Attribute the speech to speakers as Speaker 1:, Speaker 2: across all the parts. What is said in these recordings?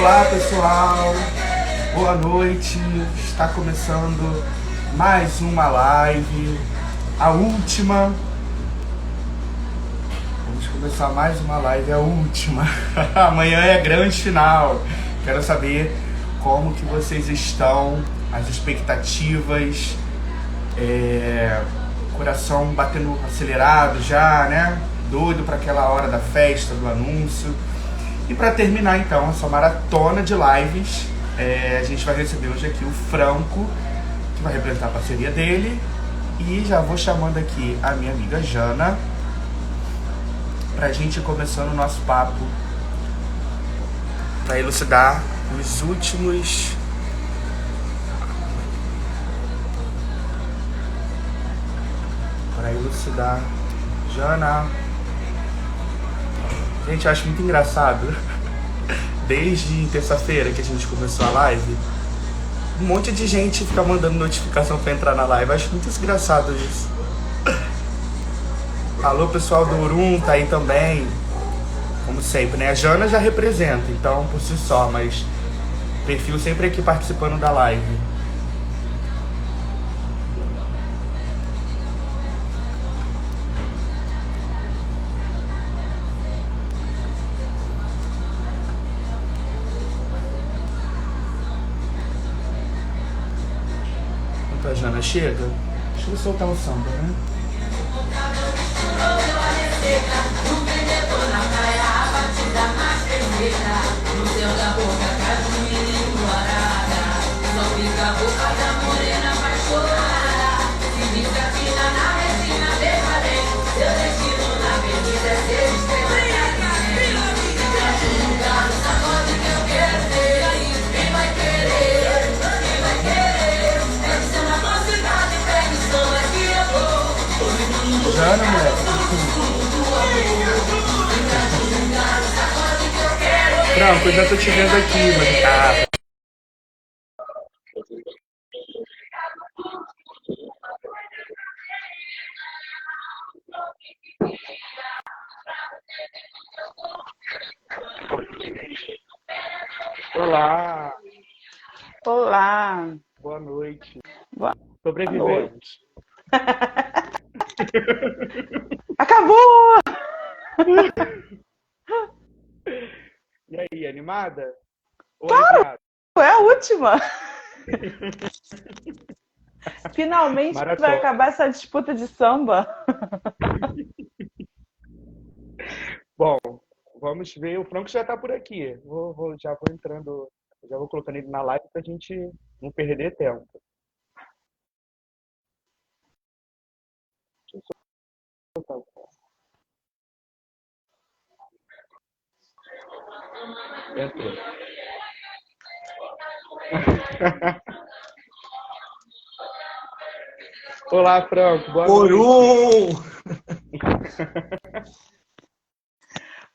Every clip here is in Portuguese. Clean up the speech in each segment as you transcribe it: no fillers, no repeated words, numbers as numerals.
Speaker 1: Olá pessoal, boa noite. Está começando mais uma live, a última. Vamos começar mais uma live, a última. Amanhã é grande final. Quero saber como que vocês estão, as expectativas, coração batendo acelerado já, né? Doido para aquela hora da festa, do anúncio. E para terminar então essa maratona de lives, a gente vai receber hoje aqui o Franco, que vai representar a parceria dele. E já vou chamando aqui a minha amiga Jana, pra gente ir começando o nosso papo, para elucidar os últimos... Para elucidar... Jana... Gente, eu acho muito engraçado, desde terça-feira que a gente começou a live, um monte de gente fica mandando notificação pra entrar na live. Eu acho muito engraçado isso. Alô, pessoal do Urum, tá aí também, como sempre, né? A Jana já representa, então, por si só, mas perfil sempre aqui participando da live. A Jana chega, deixa eu soltar o samba, né? Jana, moleque. Franco, eu já tô te vendo aqui, mas tá. Olá,
Speaker 2: Olá.
Speaker 1: boa noite.
Speaker 2: Boa
Speaker 1: Sobrevivemos.
Speaker 2: noite. Acabou!
Speaker 1: E aí, animada? Ou
Speaker 2: Claro,
Speaker 1: aliviada?
Speaker 2: é a última. Finalmente vai
Speaker 1: Maratona.
Speaker 2: acabar essa disputa de samba.
Speaker 1: Bom, vamos ver. O Franco já tá por aqui. Já vou entrando, já vou colocando ele na live pra gente não perder tempo. Deixa eu soltar o som. Entrou. Olá, Franco. Boa noite.
Speaker 3: Urum!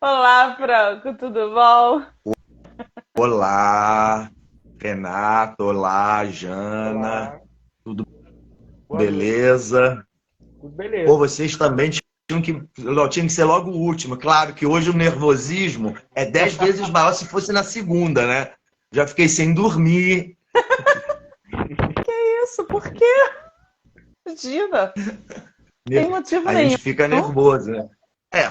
Speaker 2: Olá, Franco, tudo bom?
Speaker 3: Olá, Renato. Olá, Jana.
Speaker 1: Olá.
Speaker 3: Tudo
Speaker 1: Boa
Speaker 3: beleza?
Speaker 1: noite. Tudo beleza.
Speaker 3: Pô, vocês também tinha que ser logo o último. Claro que hoje o nervosismo é 10 vezes maior se fosse na segunda, né? Já fiquei sem dormir.
Speaker 2: Que isso? Por quê? Imagina. Tem motivo
Speaker 3: A
Speaker 2: nenhum.
Speaker 3: gente fica nervoso, né?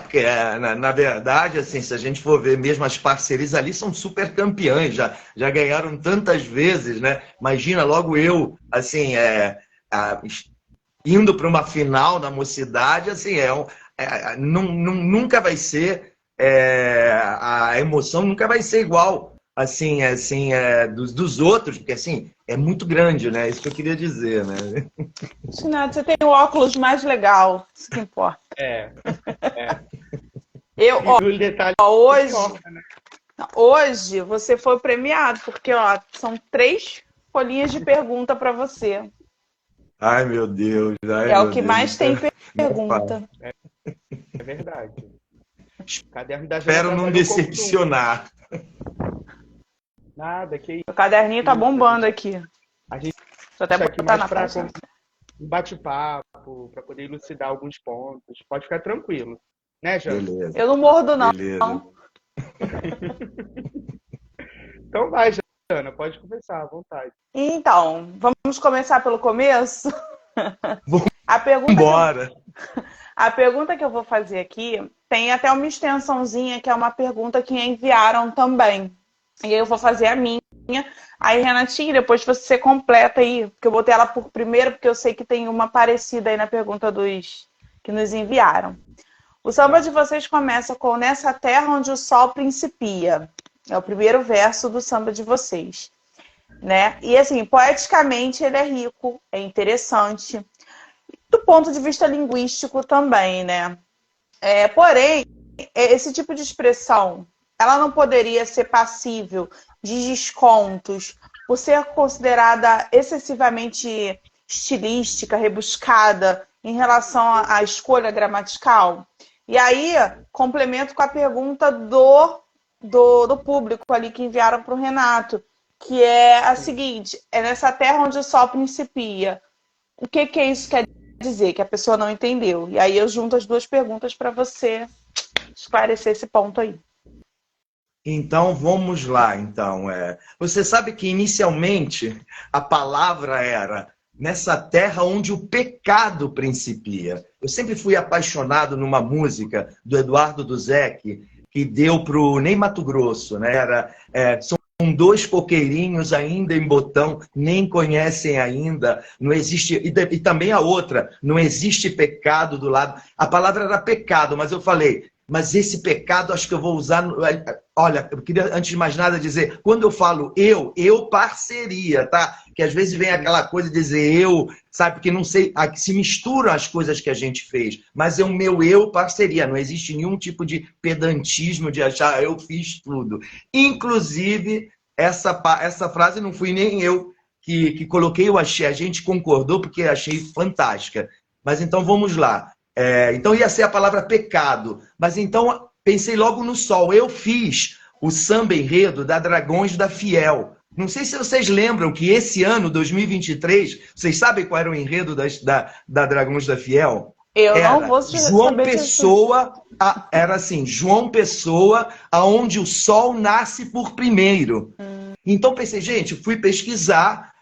Speaker 3: Porque na verdade, assim, se a gente for ver mesmo as parcerias ali, são super campeãs, já ganharam tantas vezes, né? Imagina logo eu, assim, indo para uma final na Mocidade, assim, nunca vai ser, a emoção nunca vai ser igual, assim, dos outros, porque, assim, é muito grande, né? Isso que eu queria dizer, né?
Speaker 2: Renato, você tem o óculos mais legal, isso que importa. Eu,
Speaker 1: E o detalhe
Speaker 2: hoje,
Speaker 1: né?
Speaker 2: hoje você foi premiado, porque são 3 folhinhas de pergunta para você.
Speaker 3: Ai, meu Deus. Ai,
Speaker 2: É o
Speaker 3: meu
Speaker 2: que
Speaker 3: Deus.
Speaker 2: mais tem pergunta.
Speaker 1: É verdade. O caderno da Jana
Speaker 3: Espero não
Speaker 1: trabalhou como
Speaker 3: decepcionar.
Speaker 1: nada, que isso.
Speaker 2: O caderninho tá bombando aqui.
Speaker 1: A gente
Speaker 2: Deixa eu até
Speaker 1: está aqui
Speaker 2: botar
Speaker 1: mais
Speaker 2: na
Speaker 1: para
Speaker 2: página.
Speaker 1: um bate-papo, para poder elucidar alguns pontos. Pode ficar tranquilo. Né, Jana?
Speaker 3: Beleza.
Speaker 2: Eu não mordo, não.
Speaker 3: Beleza.
Speaker 1: Então vai, Jana, pode começar à vontade.
Speaker 2: Então, vamos começar pelo começo? A pergunta
Speaker 3: Bora!
Speaker 2: A pergunta que eu vou fazer aqui tem até uma extensãozinha, que é uma pergunta que enviaram também. E aí eu vou fazer a minha. Aí, Renatinha, depois você completa aí, porque eu botei ela por primeiro, porque eu sei que tem uma parecida aí na pergunta dos que nos enviaram. O samba de vocês começa com "Nessa terra onde o sol principia". É o primeiro verso do samba de vocês, né? E assim, poeticamente ele é rico, é interessante, do ponto de vista linguístico também, né? Porém, esse tipo de expressão, ela não poderia ser passível de descontos por ser considerada excessivamente estilística, rebuscada em relação à escolha gramatical. E aí, complemento com a pergunta do público ali que enviaram para o Renato, que é a seguinte: é nessa terra onde o sol principia. O que é isso quer dizer? Que a pessoa não entendeu. E aí eu junto as duas perguntas para você esclarecer esse ponto aí.
Speaker 3: Então, vamos lá. Então, você sabe que inicialmente a palavra era "nessa terra onde o pecado principia". Eu sempre fui apaixonado numa música do Eduardo Duzec, que deu para o Ney Matogrosso, né? São dois coqueirinhos ainda em botão, nem conhecem ainda, não existe, e também a outra, não existe pecado do lado. A palavra era pecado, mas eu falei, mas esse pecado acho que eu vou usar. Olha, eu queria, antes de mais nada, dizer, quando eu falo eu parceria, tá? Que às vezes vem aquela coisa de dizer eu, sabe? Porque não sei, aqui se misturam as coisas que a gente fez, mas é o meu eu parceria, não existe nenhum tipo de pedantismo de achar eu fiz tudo. Inclusive, essa frase não fui nem eu que coloquei, eu achei, a gente concordou porque achei fantástica. Mas então vamos lá. Então ia ser a palavra pecado, mas então pensei logo no sol. Eu fiz o samba enredo da Dragões da Fiel. Não sei se vocês lembram que esse ano, 2023, vocês sabem qual era o enredo da Dragões da Fiel?
Speaker 2: Não vou
Speaker 3: João Pessoa, era assim, João Pessoa, aonde o sol nasce por primeiro. Então pensei, gente, fui pesquisar.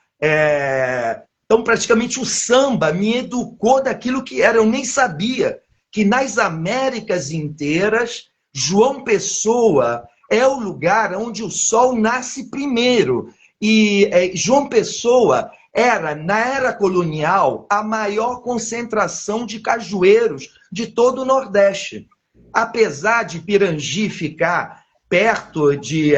Speaker 3: Então, praticamente, o samba me educou daquilo que era. Eu nem sabia que nas Américas inteiras, João Pessoa é o lugar onde o sol nasce primeiro. E João Pessoa era, na era colonial, a maior concentração de cajueiros de todo o Nordeste. Apesar de Pirangi ficar perto de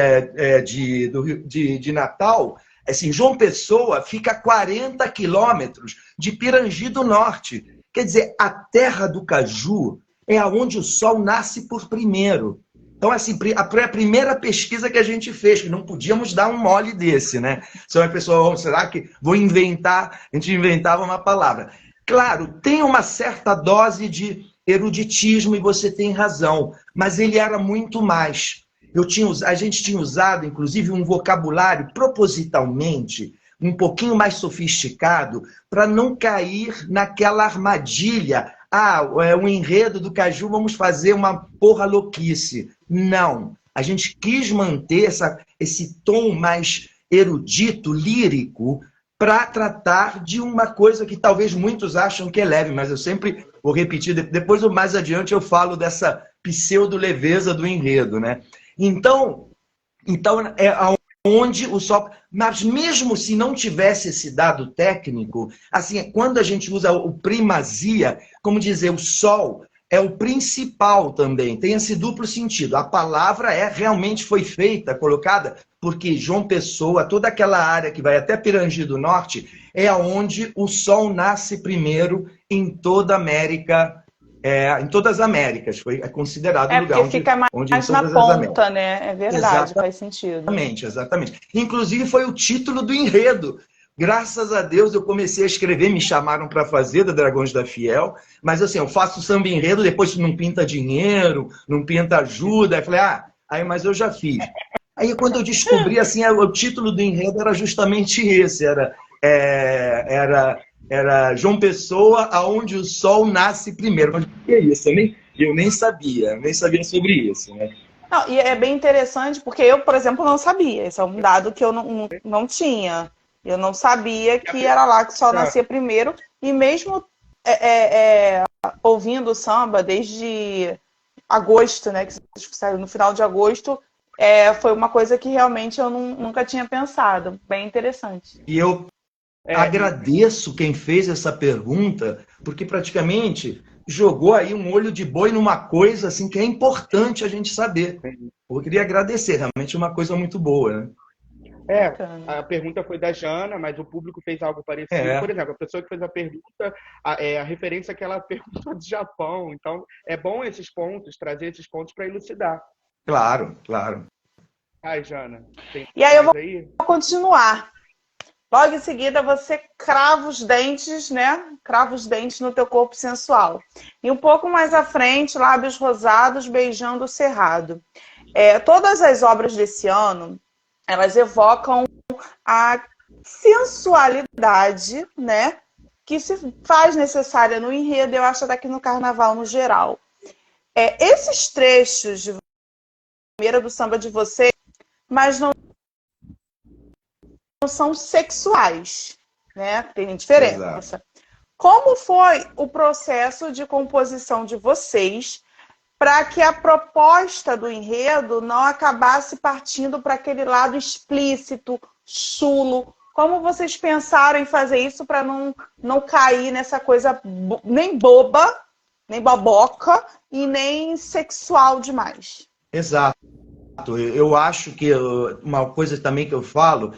Speaker 3: Natal, assim, João Pessoa fica a 40 quilômetros de Pirangi do Norte. Quer dizer, a terra do caju é onde o sol nasce por primeiro. Então, assim, a primeira pesquisa que a gente fez, que não podíamos dar um mole desse, né? Se uma pessoa, será que vou inventar? A gente inventava uma palavra. Claro, tem uma certa dose de eruditismo e você tem razão, mas ele era muito mais. A gente tinha usado, inclusive, um vocabulário propositalmente um pouquinho mais sofisticado para não cair naquela armadilha. O enredo do caju, vamos fazer uma porra louquice. Não. A gente quis manter esse tom mais erudito, lírico, para tratar de uma coisa que talvez muitos acham que é leve, mas eu sempre vou repetir, depois mais adiante eu falo dessa pseudo-leveza do enredo, né? Então é onde o sol... Mas mesmo se não tivesse esse dado técnico, assim, quando a gente usa o primazia, como dizer, o sol é o principal também, tem esse duplo sentido. A palavra realmente foi feita, colocada, porque João Pessoa, toda aquela área que vai até Pirangi do Norte, é onde o sol nasce primeiro em toda a América. Em todas as Américas, foi considerado o lugar onde
Speaker 2: fica mais na ponta, né? É verdade, exatamente, faz sentido.
Speaker 3: Exatamente. Inclusive foi o título do enredo. Graças a Deus eu comecei a escrever, me chamaram para fazer da Dragões da Fiel, mas assim, eu faço samba enredo, depois não pinta dinheiro, não pinta ajuda, aí falei, mas eu já fiz. Aí quando eu descobri, assim, o título do enredo era justamente esse, era João Pessoa, aonde o sol nasce primeiro. Mas o que é isso? Eu nem sabia sobre isso, né?
Speaker 2: Não, e é bem interessante, porque eu, por exemplo, não sabia. Esse é um dado que eu não tinha. Eu não sabia que era lá que o sol nascia primeiro. E mesmo ouvindo samba desde agosto, né? Que saiu no final de agosto, foi uma coisa que realmente eu nunca tinha pensado. Bem interessante.
Speaker 3: E eu agradeço quem fez essa pergunta, porque praticamente jogou aí um olho de boi numa coisa assim que é importante a gente saber. Eu queria agradecer, realmente é uma coisa muito boa, né?
Speaker 1: A pergunta foi da Jana, mas o público fez algo parecido. Por exemplo, a pessoa que fez a pergunta, a referência que ela perguntou do Japão. Então, é bom esses pontos, trazer esses pontos para elucidar.
Speaker 3: Claro, claro.
Speaker 1: Ai, Jana, tem
Speaker 2: e aí eu vou
Speaker 1: aí?
Speaker 2: continuar. Logo em seguida, você crava os dentes, né? Crava os dentes no teu corpo sensual. E um pouco mais à frente, lábios rosados, beijando o cerrado. Todas as obras desse ano, elas evocam a sensualidade, né? Que se faz necessária no enredo, eu acho até que no carnaval no geral. Esses trechos de primeira do samba de vocês, mas não são sexuais, né? Tem diferença. Exato. Como foi o processo de composição de vocês para que a proposta do enredo não acabasse partindo para aquele lado explícito, chulo? Como vocês pensaram em fazer isso para não cair nessa coisa nem boba, nem baboca e nem sexual demais?
Speaker 3: Exato. Eu acho que uma coisa também que eu falo,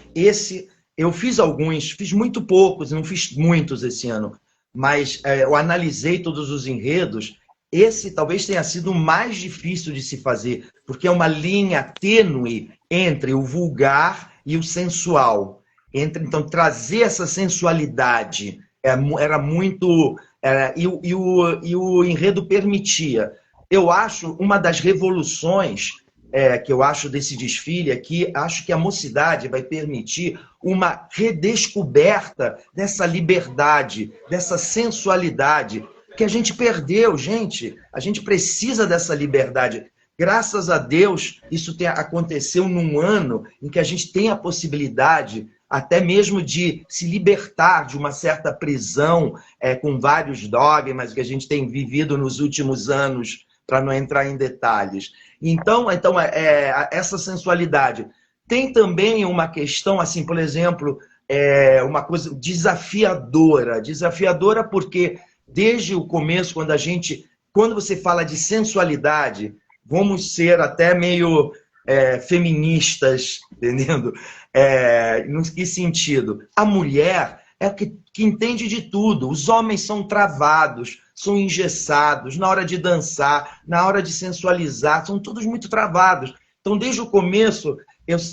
Speaker 3: eu fiz alguns, fiz muito poucos, não fiz muitos esse ano, mas eu analisei todos os enredos. Esse talvez tenha sido o mais difícil de se fazer, porque é uma linha tênue entre o vulgar e o sensual. Então, trazer essa sensualidade era muito... E o enredo permitia. Eu acho uma das revoluções que eu acho desse desfile aqui, acho que a mocidade vai permitir uma redescoberta dessa liberdade, dessa sensualidade que a gente perdeu, gente. A gente precisa dessa liberdade. Graças a Deus, isso aconteceu num ano em que a gente tem a possibilidade até mesmo de se libertar de uma certa prisão com vários dogmas que a gente tem vivido nos últimos anos, para não entrar em detalhes. Então essa sensualidade. Tem também uma questão, assim, por exemplo, uma coisa desafiadora. Desafiadora porque, desde o começo, quando você fala de sensualidade, vamos ser até meio feministas, entendendo? No que sentido? A mulher é que entende de tudo. Os homens são travados, são engessados na hora de dançar, na hora de sensualizar, são todos muito travados. Então, desde o começo,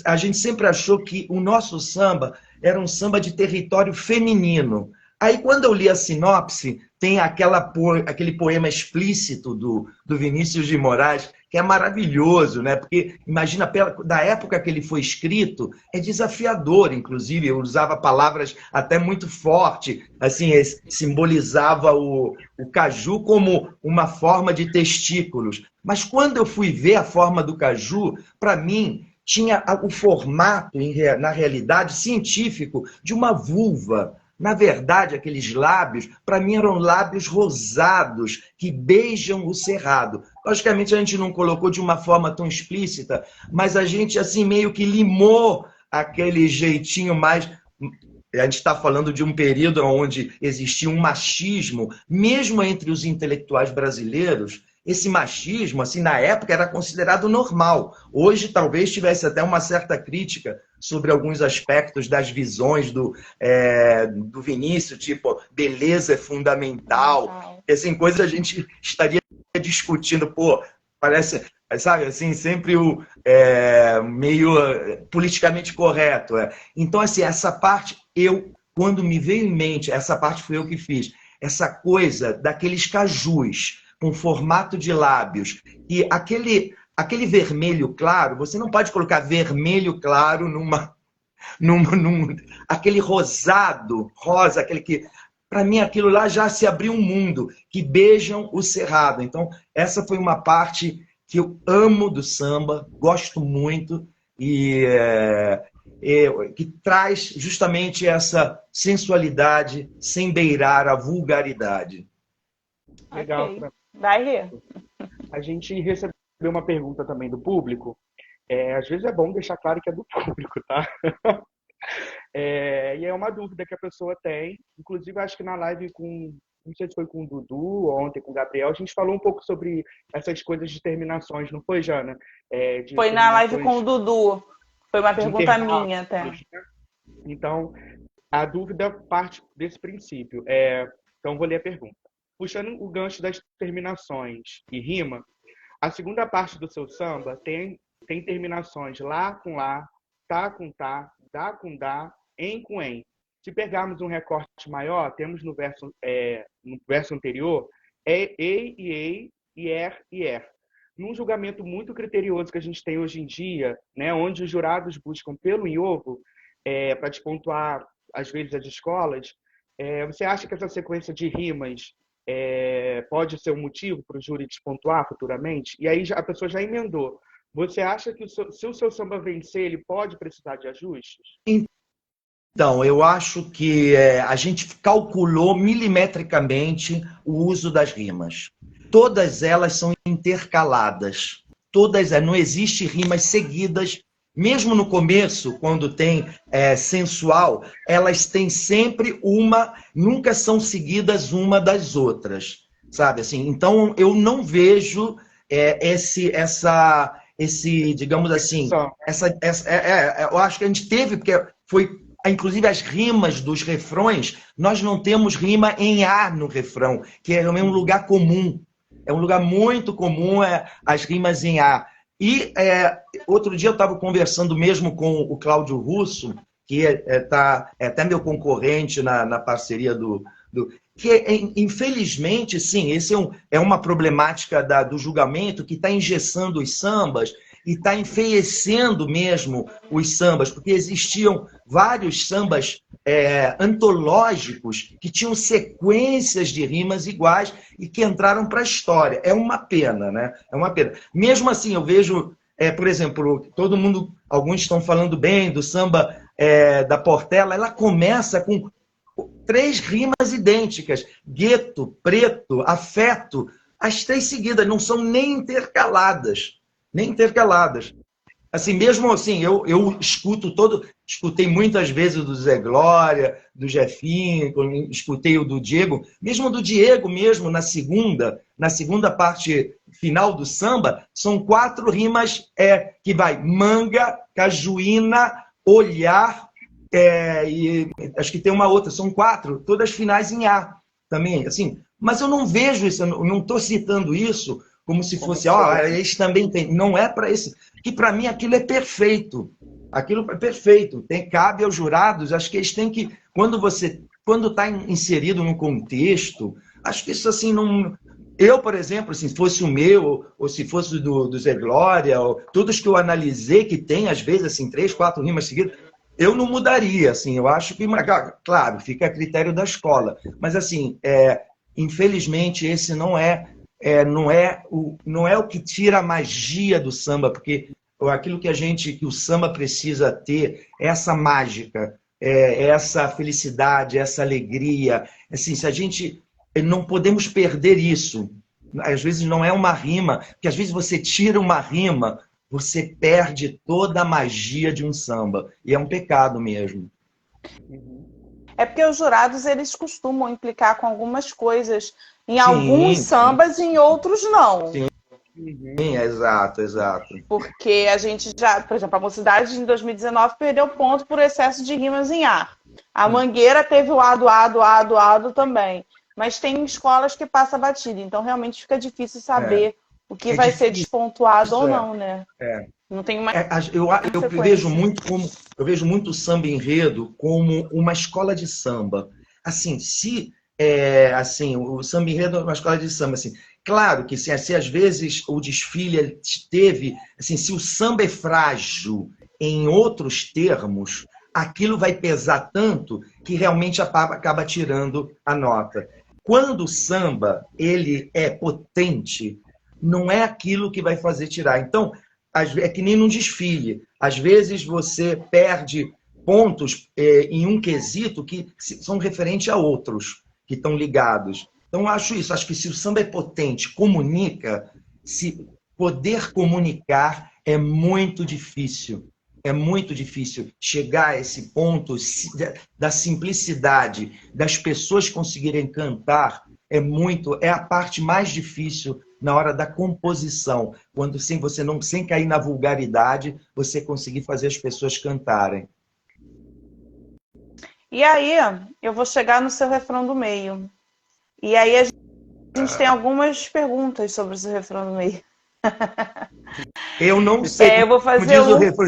Speaker 3: a gente sempre achou que o nosso samba era um samba de território feminino. Aí, quando eu li a sinopse, tem aquele poema explícito do Vinícius de Moraes, que é maravilhoso, né? Porque, imagina, da época que ele foi escrito, é desafiador, inclusive. Eu usava palavras até muito fortes, assim, simbolizava o caju como uma forma de testículos. Mas quando eu fui ver a forma do caju, para mim, tinha o formato, na realidade, científico, de uma vulva. Na verdade, aqueles lábios, para mim, eram lábios rosados que beijam o cerrado. Logicamente, a gente não colocou de uma forma tão explícita, mas a gente, assim, meio que limou aquele jeitinho mais... A gente está falando de um período onde existia um machismo, mesmo entre os intelectuais brasileiros. Esse machismo, assim, na época, era considerado normal. Hoje, talvez, tivesse até uma certa crítica sobre alguns aspectos das visões do Vinícius, tipo, beleza é fundamental. Assim, coisa a gente estaria discutindo, parece, sabe, assim, sempre o meio politicamente correto. Então, assim, essa parte, quando me veio em mente, essa parte foi eu que fiz, essa coisa daqueles cajus, com formato de lábios. E aquele vermelho claro, você não pode colocar vermelho claro aquele rosado, rosa, aquele que... Para mim, aquilo lá já se abriu um mundo, que beijam o cerrado. Então, essa foi uma parte que eu amo do samba, gosto muito, e que traz justamente essa sensualidade sem beirar a vulgaridade.
Speaker 1: Legal.
Speaker 2: Ok. Vai, Rê.
Speaker 1: A gente recebeu uma pergunta também do público. Às vezes é bom deixar claro que é do público, tá? E é uma dúvida que a pessoa tem. Inclusive, acho que na live não sei se foi com o Dudu ou ontem com o Gabriel, a gente falou um pouco sobre essas coisas de terminações, não foi, Jana?
Speaker 2: Foi na live com o Dudu. Foi uma pergunta
Speaker 1: intervalos,
Speaker 2: minha até.
Speaker 1: né? Então, a dúvida parte desse princípio. Então, vou ler a pergunta. Puxando o gancho das terminações e rima, a segunda parte do seu samba tem terminações lá com lá, tá com tá, dá com dá, em com em. Se pegarmos um recorte maior, temos no verso anterior, ei e ei, e er. Num julgamento muito criterioso que a gente tem hoje em dia, né, onde os jurados buscam pelo em ovo, para despontuar, às vezes, as escolas, você acha que essa sequência de rimas pode ser um motivo para o júri despontuar futuramente? E aí a pessoa já emendou. Você acha que se o seu samba vencer, ele pode precisar de ajustes?
Speaker 3: Então, eu acho que a gente calculou milimetricamente o uso das rimas. Todas elas são intercaladas. Não existe rimas seguidas. Mesmo no começo, quando tem sensual, elas têm sempre nunca são seguidas uma das outras, sabe? Assim, então, eu não vejo digamos assim, eu acho que a gente teve, porque inclusive as rimas dos refrões, nós não temos rima em A no refrão, que é um lugar comum. É um lugar muito comum as rimas em A. E outro dia eu estava conversando mesmo com o Cláudio Russo, que é até meu concorrente na parceria que infelizmente, sim, esse é uma problemática do julgamento que está engessando os sambas e está enfeiecendo mesmo os sambas, porque existiam vários sambas antológicos que tinham sequências de rimas iguais e que entraram para a história. É uma pena, né? É uma pena. Mesmo assim, eu vejo, por exemplo, alguns estão falando bem do samba da Portela, ela começa com 3 rimas idênticas: gueto, preto, afeto, as 3 seguidas, não são nem intercaladas. Nem intercaladas. Assim, mesmo assim, eu escutei muitas vezes do Zé Glória, do Jefinho, escutei o do Diego, mesmo do Diego mesmo, na segunda parte final do samba, são 4 rimas que vai manga, cajuína, olhar, e acho que tem uma outra, são 4, todas finais em A também, assim. Mas eu não vejo isso, eu não estou citando isso como se fosse, eles também têm. Não é para esse. Que para mim aquilo é perfeito. Aquilo é perfeito. Cabe aos jurados, acho que eles têm que. Quando está inserido num contexto, acho que isso assim não. Eu, por exemplo, se fosse o meu, ou se fosse do Zé Glória, ou todos que eu analisei, que tem, às vezes, assim, 3, 4 rimas seguidas, eu não mudaria. Assim, eu acho que, claro, fica a critério da escola. Mas, assim, infelizmente, esse não é o que tira a magia do samba, porque aquilo que o samba precisa ter é essa mágica, essa felicidade, essa alegria. Assim, se a gente não podemos perder isso. Às vezes não é uma rima, porque às vezes você tira uma rima, você perde toda a magia de um samba. E é um pecado mesmo.
Speaker 2: É porque os jurados, eles costumam implicar com algumas coisas em alguns sambas e em outros não.
Speaker 3: Sim, exato.
Speaker 2: Porque a gente já, por exemplo, a Mocidade em 2019 perdeu ponto por excesso de rimas em A. A Mangueira teve o ado também. Mas tem escolas que passa batida, então realmente fica difícil saber o que vai ser despontuado ou não, né? Não tem uma
Speaker 3: eu vejo muito o samba enredo como uma escola de samba. Assim, o samba enredo é uma escola de samba, assim. Claro que se às vezes o desfile teve, assim, se o samba é frágil em outros termos, aquilo vai pesar tanto que realmente acaba tirando a nota. Quando o samba ele é potente, não é aquilo que vai fazer tirar. Então, é que nem num desfile. Às vezes você perde pontos em um quesito que são referentes a outros, que estão ligados. Então, eu acho isso. Acho que se o samba é potente, comunica, se poder comunicar é muito difícil. É muito difícil chegar a esse ponto da simplicidade, das pessoas conseguirem cantar. É a parte mais difícil na hora da composição, quando sem cair na vulgaridade, você conseguir fazer as pessoas cantarem.
Speaker 2: E aí, eu vou chegar no seu refrão do meio. E aí a gente tem algumas perguntas sobre o seu refrão do meio.
Speaker 3: Eu não sei.
Speaker 2: Eu vou fazer
Speaker 3: como diz o refrão,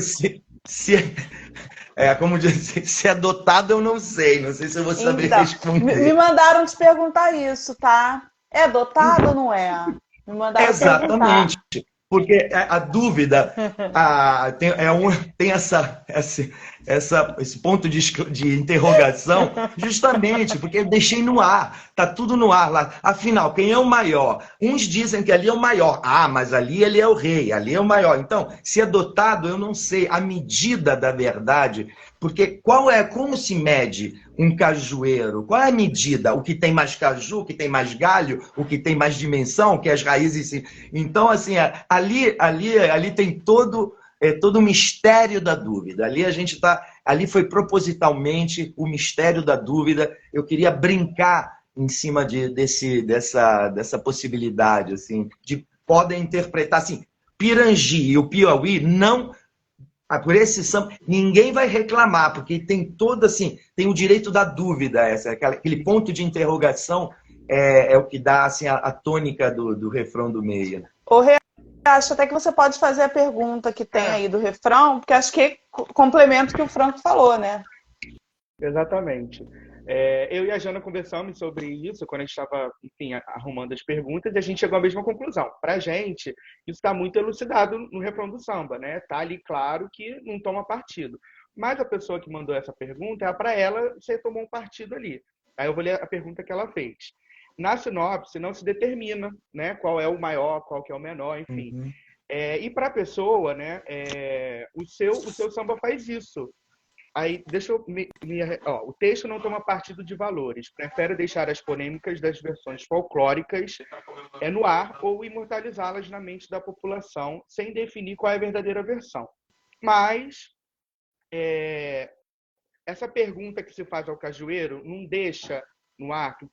Speaker 3: como diz, se é dotado, eu não sei. Não sei se eu vou saber responder.
Speaker 2: Me mandaram te perguntar isso, tá? É dotado ou não é? Me mandaram
Speaker 3: exatamente. Perguntar. Porque a dúvida tem esse ponto de interrogação, justamente porque eu deixei no ar, tá tudo no ar lá. Afinal, quem é o maior? Uns dizem que ali é o maior. Ah, mas ali ele é o rei, ali é o maior. Então, se é dotado, eu não sei a medida da verdade, porque como se mede um cajueiro? Qual é a medida? O que tem mais caju, o que tem mais galho, o que tem mais dimensão, que as raízes... Então, assim, ali tem todo o mistério da dúvida. Ali foi propositalmente o mistério da dúvida. Eu queria brincar em cima dessa possibilidade, assim, de podem interpretar assim, Pirangi e o Piauí não... Por esse samba, ninguém vai reclamar, porque tem todo assim, tem o direito da dúvida, aquele ponto de interrogação é o que dá assim, a tônica do refrão do meio.
Speaker 2: Acho até que você pode fazer a pergunta que tem aí do refrão, porque acho que complementa o que o Franco falou, né?
Speaker 1: Exatamente. Eu e a Jana conversamos sobre isso quando a gente estava, enfim, arrumando as perguntas, e a gente chegou à mesma conclusão. Para a gente, isso está muito elucidado no refrão do samba, né? Tá ali claro que não toma partido. Mas a pessoa que mandou essa pergunta, para ela, você tomou um partido ali. Aí eu vou ler a pergunta que ela fez. Na sinopse não se determina, né, qual é o maior, qual que é o menor, enfim.
Speaker 3: Uhum.
Speaker 1: E para a pessoa, né, o seu samba faz isso. Aí, o texto não toma partido de valores, prefere deixar as polêmicas das versões folclóricas no ar ou imortalizá-las na mente da população, sem definir qual é a verdadeira versão. Mas essa pergunta que se faz ao cajueiro não deixa no ar que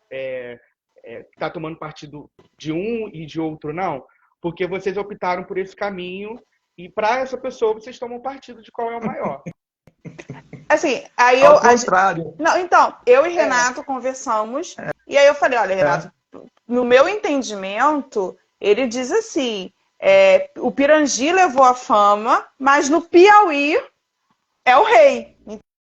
Speaker 1: está tomando partido de um e de outro, não, porque vocês optaram por esse caminho e para essa pessoa vocês tomam partido de qual é o maior.
Speaker 2: Assim, aí
Speaker 3: ao contrário.
Speaker 2: Não, então, eu e Renato conversamos, e aí eu falei, olha, Renato, no meu entendimento, ele diz assim, o Pirangi levou a fama, mas no Piauí é o rei.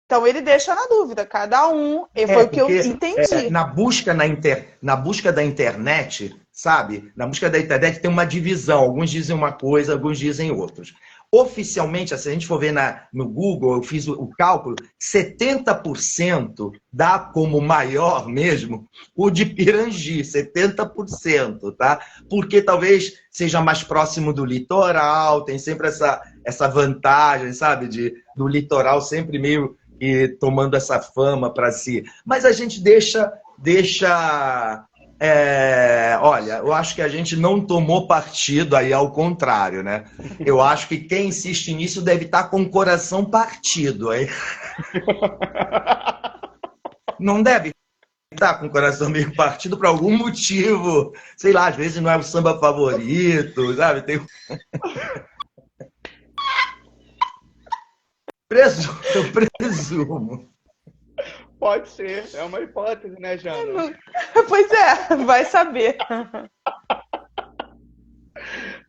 Speaker 2: Então ele deixa na dúvida, cada um, foi o que eu entendi.
Speaker 3: Na busca da internet, sabe? Na busca da internet tem uma divisão, alguns dizem uma coisa, alguns dizem outros. Oficialmente, se a gente for ver no Google, eu fiz o cálculo, 70% dá como maior mesmo o de Pirangi, 70%, tá? Porque talvez seja mais próximo do litoral, tem sempre essa vantagem, sabe? Do litoral sempre meio tomando essa fama para si. Mas a gente deixa olha, eu acho que a gente não tomou partido aí, ao contrário, né? Eu acho que quem insiste nisso deve estar com o coração partido. Aí. Não deve estar com o coração meio partido por algum motivo. Sei lá, às vezes não é o samba favorito, sabe? Eu presumo.
Speaker 1: Pode ser, é uma hipótese, né, Jana?
Speaker 2: Pois é, vai saber.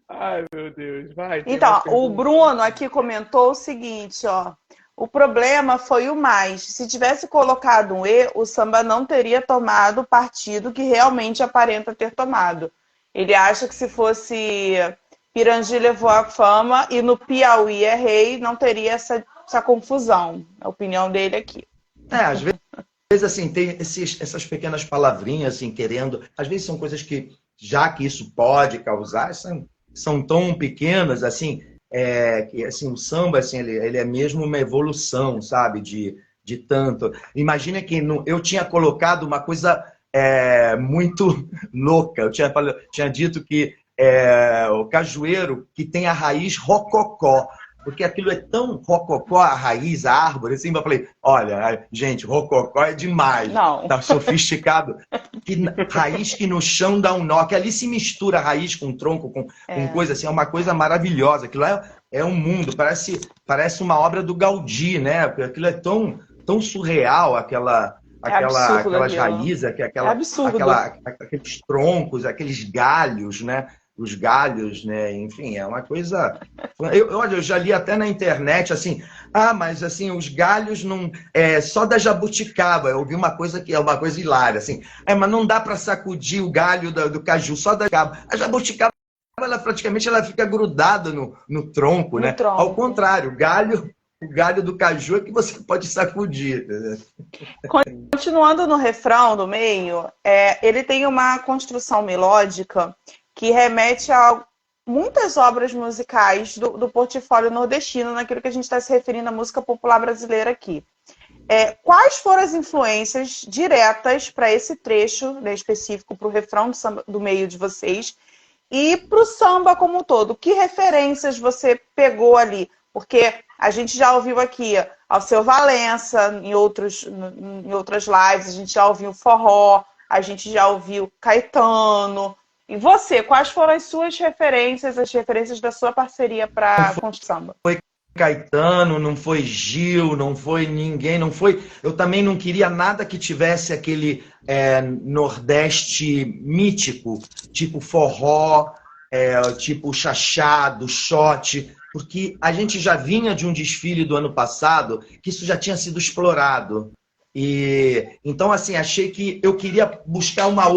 Speaker 1: Ai, meu Deus, vai.
Speaker 2: Então, o Bruno aqui comentou o seguinte, ó. O problema foi o mais. Se tivesse colocado um E, o samba não teria tomado o partido que realmente aparenta ter tomado. Ele acha que se fosse Pirangi levou a fama e no Piauí é rei, não teria essa confusão. A opinião dele aqui.
Speaker 3: Às vezes assim, tem essas pequenas palavrinhas, assim, querendo... Às vezes são coisas que já que isso pode causar, são tão pequenas, assim, que assim, o samba, assim, ele é mesmo uma evolução, sabe, de tanto. Imagina que eu tinha colocado uma coisa muito louca, eu tinha dito que o cajueiro que tem a raiz rococó, porque aquilo é tão rococó, a raiz, a árvore, assim, eu falei, olha, gente, rococó é demais,
Speaker 2: Não.
Speaker 3: tá sofisticado, raiz que no chão dá um nó, que ali se mistura raiz com tronco, com coisa assim, é uma coisa maravilhosa, aquilo é um mundo, parece uma obra do Gaudí, né, porque aquilo é tão surreal, aquelas raízes, aqueles troncos, aqueles galhos, né? Os galhos, né? Enfim, é uma coisa. Olha, eu já li até na internet assim, mas assim, os galhos não. Só da jabuticaba. Eu ouvi uma coisa que é uma coisa hilária, assim. Mas não dá para sacudir o galho do caju, só da jabuticaba. A jabuticaba, praticamente ela fica grudada no tronco, né?
Speaker 2: Tronco.
Speaker 3: Ao contrário, o galho do caju é que você pode sacudir.
Speaker 2: Continuando no refrão do meio, ele tem uma construção melódica que remete a muitas obras musicais do portfólio nordestino, naquilo que a gente está se referindo à música popular brasileira aqui. Quais foram as influências diretas para esse trecho, né, específico, para o refrão do meio de vocês, e para o samba como um todo? Que referências você pegou ali? Porque a gente já ouviu aqui Alceu Valença, em outras lives, a gente já ouviu forró, a gente já ouviu Caetano. E você, quais foram as suas referências, as referências da sua parceria para com o samba?
Speaker 3: Foi Caetano, não foi Gil, não foi ninguém, não foi. Eu também não queria nada que tivesse aquele Nordeste mítico, tipo forró, tipo chachado, shot, porque a gente já vinha de um desfile do ano passado que isso já tinha sido explorado. E então, assim, achei que eu queria buscar uma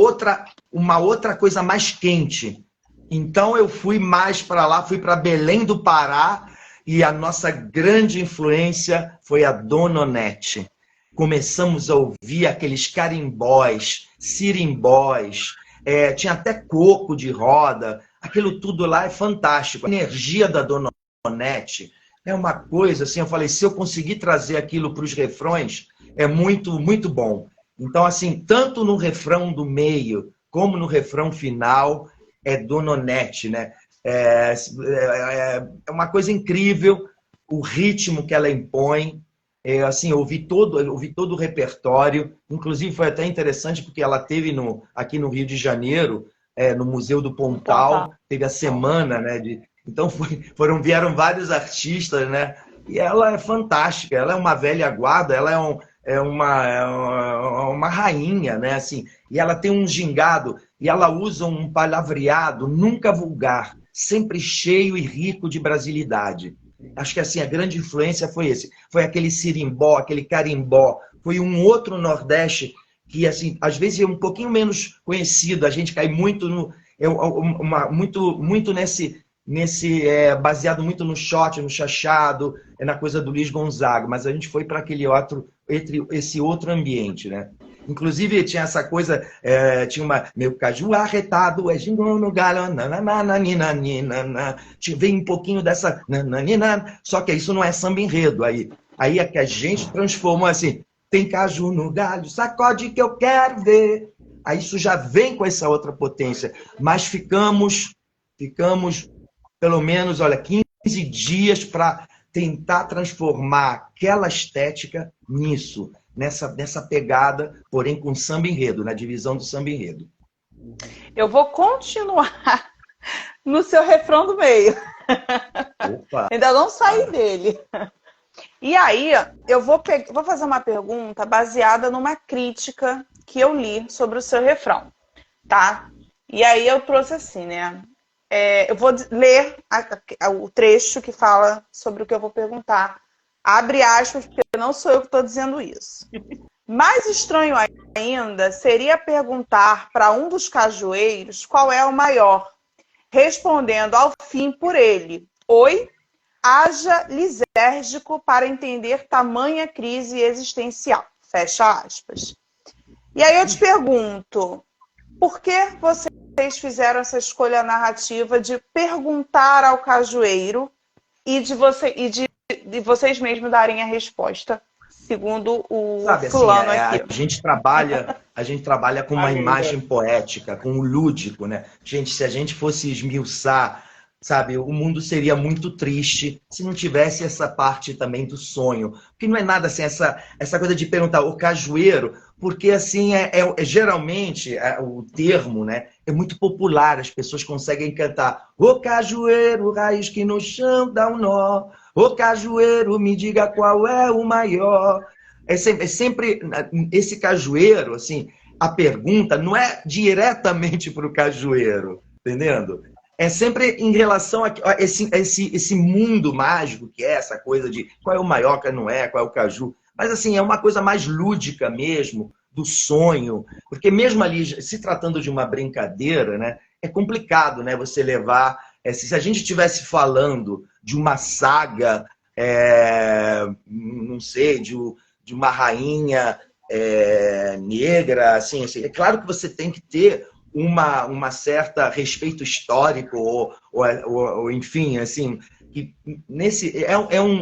Speaker 3: outra coisa mais quente. Então eu fui mais para lá, fui para Belém do Pará, e a nossa grande influência foi a Dona Onete. Começamos a ouvir aqueles carimbós, sirimbós, tinha até coco de roda, aquilo tudo lá é fantástico. A energia da Dona Onete é uma coisa assim, eu falei, se eu conseguir trazer aquilo para os refrões, é muito, muito bom. Então, assim, tanto no refrão do meio, como no refrão final, é Dona Onete, né? É uma coisa incrível, o ritmo que ela impõe. Assim, eu ouvi todo o repertório, inclusive foi até interessante, porque ela teve aqui no Rio de Janeiro, no Museu do Pontal, teve a semana, né? Então vieram vários artistas, né? E ela é fantástica, ela é uma velha guarda, ela é uma rainha, né? Assim, e ela tem um gingado, e ela usa um palavreado nunca vulgar, sempre cheio e rico de brasilidade. Acho que assim, a grande influência foi aquele sirimbó, aquele carimbó, foi um outro Nordeste que, assim, às vezes é um pouquinho menos conhecido, a gente cai muito muito nesse baseado muito no shot, no chachado, na coisa do Luiz Gonzaga, mas a gente foi para esse outro ambiente, né? Inclusive tinha essa coisa, tinha meu caju arretado, gingão no galho, nananina, vem um pouquinho dessa nananina, só que isso não é samba enredo, aí é que a gente transformou assim, tem caju no galho, sacode que eu quero ver, aí isso já vem com essa outra potência, mas ficamos pelo menos, olha, 15 dias para tentar transformar aquela estética nisso, nessa pegada, porém com samba enredo, na divisão do samba enredo.
Speaker 2: Eu vou continuar no seu refrão do meio.
Speaker 3: Opa.
Speaker 2: Ainda não saí dele. E aí, eu vou fazer uma pergunta baseada numa crítica que eu li sobre o seu refrão, tá? E aí eu trouxe assim, né? Eu vou ler o trecho que fala sobre o que eu vou perguntar. Abre aspas, porque não sou eu que estou dizendo isso. Mais estranho ainda seria perguntar para um dos cajueiros qual é o maior, respondendo ao fim por ele. Oi, haja lisérgico para entender tamanha crise existencial. Fecha aspas. E aí eu te pergunto, por que você vocês fizeram essa escolha narrativa de perguntar ao cajueiro e de vocês mesmos darem a resposta, segundo o fulano aqui.
Speaker 3: A gente trabalha com uma imagem poética, com o lúdico, né? Gente, se a gente fosse esmiuçar, sabe, o mundo seria muito triste se não tivesse essa parte também do sonho. Porque não é nada assim, essa coisa de perguntar o cajueiro, porque assim, geralmente o termo, né, é muito popular, as pessoas conseguem cantar o cajueiro, raiz que no chão dá um nó, o cajueiro, me diga qual é o maior. É sempre esse cajueiro, assim, a pergunta não é diretamente para o cajueiro, entendendo? É sempre em relação a esse mundo mágico que é essa coisa de qual é o maior, qual não é, qual é o caju. Mas assim, é uma coisa mais lúdica mesmo, do sonho. Porque mesmo ali, se tratando de uma brincadeira, né, é complicado, né, você levar... se a gente estivesse falando de uma saga, não sei, de uma rainha negra, assim, é claro que você tem que ter uma certa respeito histórico ou enfim, assim, que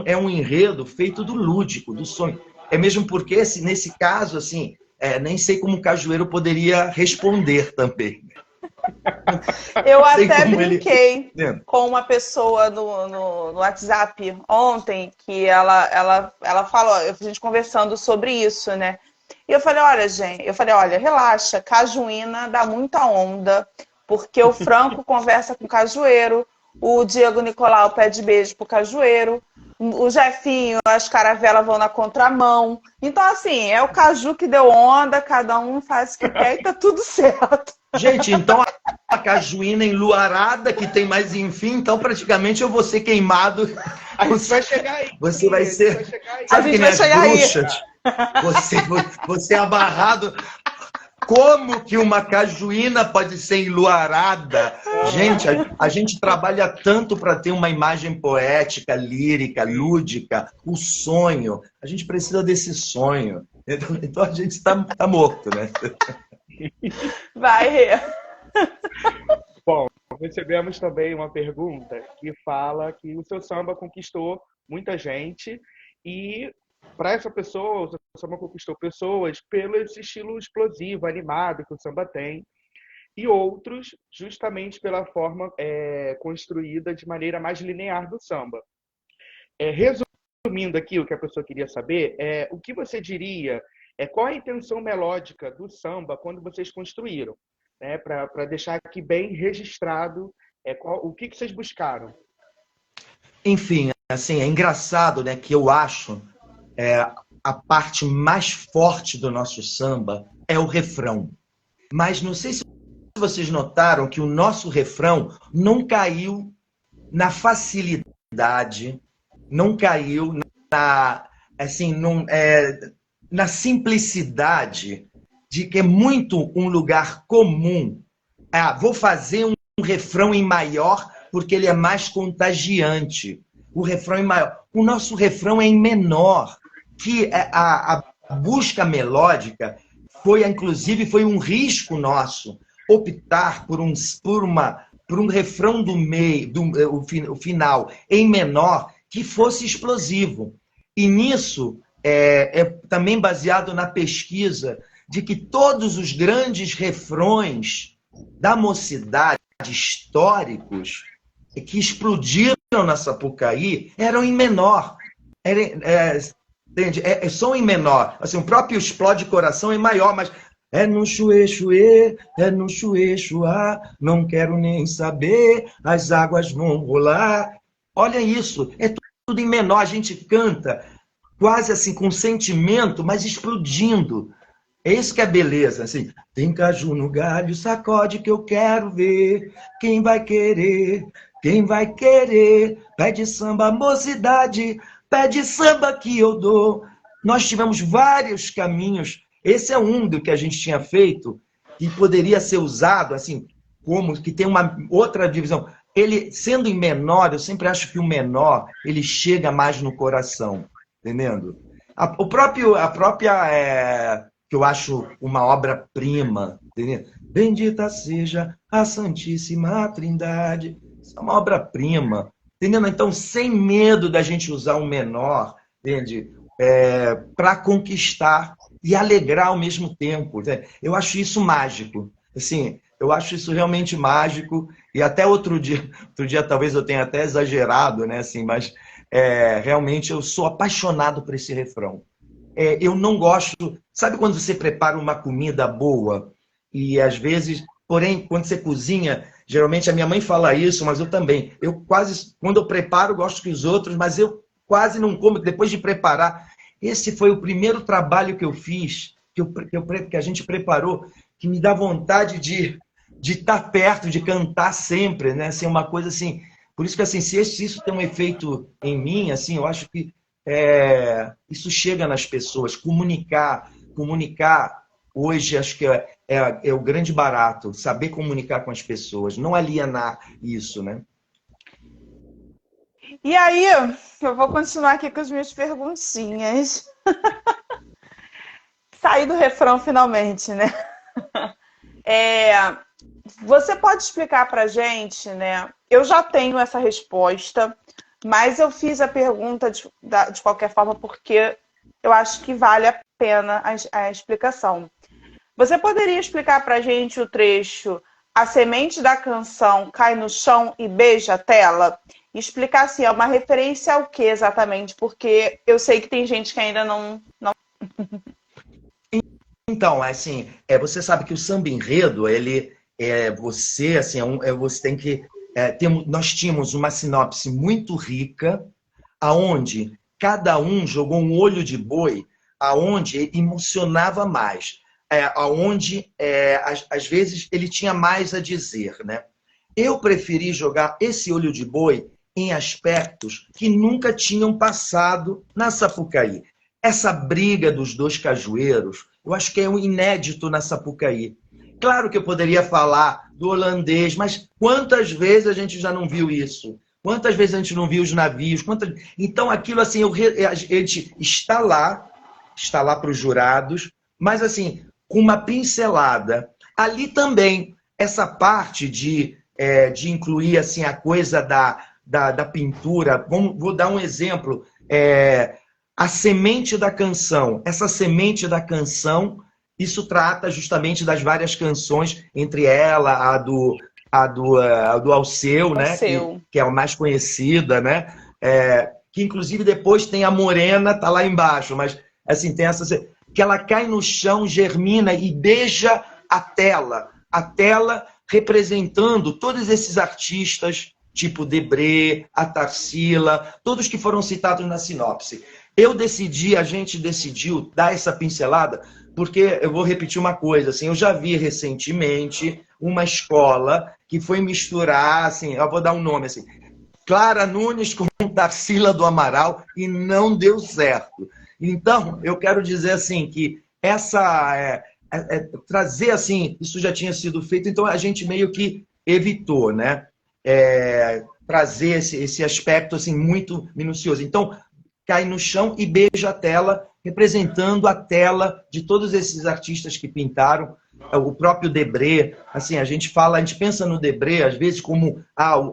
Speaker 3: é um enredo feito do lúdico, do sonho. É mesmo porque nesse caso, assim, nem sei como o cajueiro poderia responder também.
Speaker 2: Eu até brinquei com uma pessoa no WhatsApp ontem, que ela falou, a gente conversando sobre isso, né? E eu falei, olha, relaxa, cajuína dá muita onda, porque o Franco conversa com o cajueiro, o Diego Nicolau pede beijo pro cajueiro, o Jefinho, as caravelas vão na contramão. Então, assim, é o caju que deu onda, cada um faz o que quer e tá tudo certo.
Speaker 3: Gente, então a cajuína enluarada que tem mais enfim, então praticamente eu vou ser queimado.
Speaker 1: A gente vai chegar aí.
Speaker 3: Você vai ser...
Speaker 2: A gente vai chegar aí.
Speaker 3: Você é abarrado. Como que uma cajuína pode ser enluarada? Gente, a gente trabalha tanto para ter uma imagem poética, lírica, lúdica, o sonho. A gente precisa desse sonho. Então a gente está morto, né?
Speaker 2: Vai, Rê.
Speaker 1: Bom, recebemos também uma pergunta que fala que o seu samba conquistou muita gente e para essa pessoa, o samba conquistou pessoas pelo esse estilo explosivo, animado que o samba tem, e outros justamente pela forma construída de maneira mais linear do samba. Resumindo aqui o que a pessoa queria saber, o que você diria, qual a intenção melódica do samba quando vocês construíram? Né, para deixar aqui bem registrado o que vocês buscaram.
Speaker 3: Enfim, assim, é engraçado, né, que eu acho a parte mais forte do nosso samba é o refrão. Mas não sei se vocês notaram que o nosso refrão não caiu na facilidade, não caiu na simplicidade de que é muito um lugar comum. Vou fazer um refrão em maior porque ele é mais contagiante. O refrão em maior. O nosso refrão é em menor, que a busca melódica inclusive foi um risco nosso optar por um refrão do meio, o final em menor que fosse explosivo. E nisso também baseado na pesquisa de que todos os grandes refrões da mocidade históricos que explodiram na Sapucaí eram em menor. São em menor. Assim, o próprio Explode Coração é maior, mas é no chuê, chuê, é no chuê, chuá, não quero nem saber, as águas vão rolar. Olha isso, é tudo em menor. A gente canta quase assim com sentimento, mas explodindo. É isso que é beleza, assim. Tem caju no galho, sacode que eu quero ver. Quem vai querer? Quem vai querer? Pede samba, mocidade, pede samba que eu dou. Nós tivemos vários caminhos. Esse é um do que a gente tinha feito e poderia ser usado, assim, como que tem uma outra divisão. Ele, sendo em menor, eu sempre acho que o menor, ele chega mais no coração, entendendo? A própria que eu acho uma obra-prima, entendeu? Bendita seja a Santíssima Trindade. Isso é uma obra-prima, entendeu? Então, sem medo da gente usar um menor, entende? Para conquistar e alegrar ao mesmo tempo. Entende? Eu acho isso mágico. Assim, eu acho isso realmente mágico. E até outro dia talvez eu tenha até exagerado, né? Assim, mas realmente eu sou apaixonado por esse refrão. Eu não gosto... Sabe quando você prepara uma comida boa e às vezes... Porém, quando você cozinha, geralmente a minha mãe fala isso, mas eu também. Quando eu preparo, gosto que os outros, mas eu quase não como depois de preparar. Esse foi o primeiro trabalho que eu fiz, que a gente preparou, que me dá vontade de estar perto, de cantar sempre, né? Assim, uma coisa assim... Por isso que, assim, se isso tem um efeito em mim, assim, eu acho que isso chega nas pessoas. Comunicar hoje, acho que é o grande barato. Saber comunicar com as pessoas, não alienar isso, né?
Speaker 2: E aí, eu vou continuar aqui com as minhas perguntinhas. Saí do refrão finalmente, né? Você pode explicar pra gente, né? Eu já tenho essa resposta, mas eu fiz a pergunta de qualquer forma porque eu acho que vale a pena a explicação. Você poderia explicar pra gente o trecho "A semente da canção cai no chão e beija a tela"? E explicar assim, é uma referência ao que exatamente? Porque eu sei que tem gente que ainda não...
Speaker 3: Então, assim, você sabe que o samba enredo, ele você, assim, você tem que nós tínhamos uma sinopse muito rica, aonde cada um jogou um olho de boi, aonde emocionava mais, aonde às vezes ele tinha mais a dizer, né? Eu preferi jogar esse olho de boi em aspectos que nunca tinham passado na Sapucaí. Essa briga dos dois cajueiros, eu acho que é um inédito na Sapucaí. Claro que eu poderia falar do holandês, mas quantas vezes a gente já não viu isso? Quantas vezes a gente não viu os navios? Então, aquilo assim, a gente está lá para os jurados, mas assim, com uma pincelada. Ali também, essa parte de incluir assim, a coisa da pintura. Vou dar um exemplo. A semente da canção. Essa semente da canção, isso trata justamente das várias canções, entre ela, a do Alceu, né? Que é a mais conhecida, né? Que inclusive depois tem a Morena, tá lá embaixo, mas assim, tem essa que ela cai no chão, germina e beija a tela representando todos esses artistas, tipo Debré, a Tarsila, todos que foram citados na sinopse. A gente decidiu dar essa pincelada, porque eu vou repetir uma coisa, assim, eu já vi recentemente uma escola que foi misturar, assim, eu vou dar um nome, assim, Clara Nunes com Tarsila do Amaral, e não deu certo. Então, eu quero dizer assim, que trazer assim, isso já tinha sido feito, então a gente meio que evitou, né? Trazer esse aspecto assim, muito minucioso. Então, cai no chão e beija a tela, representando a tela de todos esses artistas que pintaram. O próprio Debré, assim, a gente pensa no Debré, às vezes, como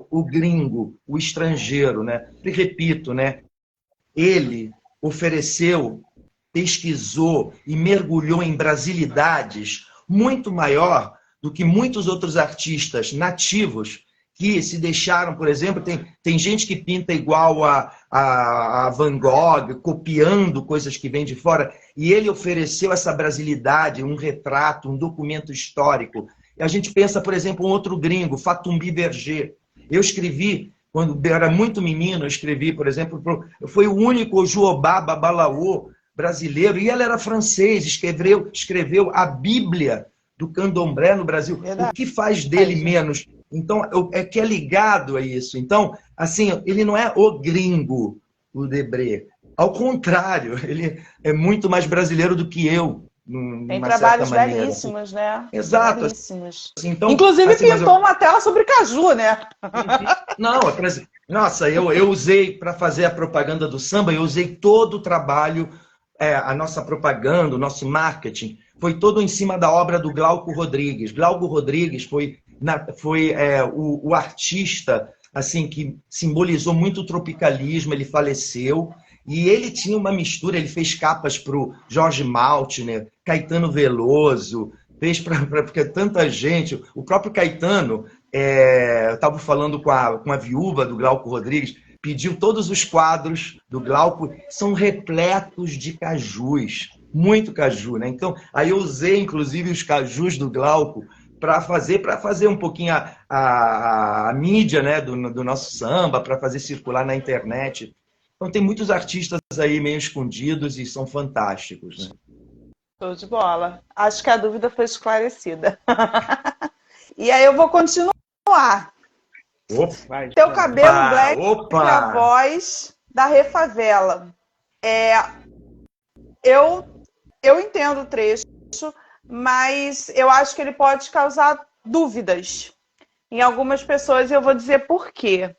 Speaker 3: o gringo, o estrangeiro, né? E repito, né? Ele ofereceu, pesquisou e mergulhou em brasilidades muito maior do que muitos outros artistas nativos que se deixaram, por exemplo, tem gente que pinta igual a Van Gogh, copiando coisas que vêm de fora, e ele ofereceu essa brasilidade, um retrato, um documento histórico. E a gente pensa, por exemplo, um outro gringo, Fatumbi Berger. Eu escrevi, quando eu era muito menino, eu escrevi, por exemplo, foi o único Joobá Babalaô brasileiro, e ele era francês, escreveu a Bíblia do Candomblé no Brasil. Verdade. O que faz dele menos? Então, que é ligado a isso. Então, assim, ele não é o gringo, o Debré. Ao contrário, ele é muito mais brasileiro do que eu.
Speaker 2: Tem trabalhos belíssimos, né?
Speaker 3: Exato.
Speaker 2: Belíssimos.
Speaker 3: Assim, então,
Speaker 2: inclusive pintou uma tela sobre caju, né?
Speaker 3: Não, nossa, eu usei, para fazer a propaganda do samba, eu usei todo o trabalho, a nossa propaganda, o nosso marketing, foi todo em cima da obra do Glauco Rodrigues. Glauco Rodrigues foi o artista assim que simbolizou muito o tropicalismo, ele faleceu, e ele tinha uma mistura, ele fez capas para o Jorge Maltner, Caetano Veloso, fez porque tanta gente, o próprio Caetano, eu estava falando com a viúva do Glauco Rodrigues, pediu todos os quadros do Glauco, são repletos de cajus, muito caju, né? Então, aí eu usei, inclusive, os cajus do Glauco para fazer um pouquinho a mídia, né, do nosso samba, para fazer circular na internet. Então, tem muitos artistas aí meio escondidos e são fantásticos, né?
Speaker 2: Show de bola. Acho que a dúvida foi esclarecida. E aí eu vou continuar.
Speaker 1: Opa,
Speaker 2: Teu cabelo black
Speaker 3: opa.
Speaker 2: e a voz da Refavela. Eu entendo o trecho, mas eu acho que ele pode causar dúvidas em algumas pessoas e eu vou dizer por quê.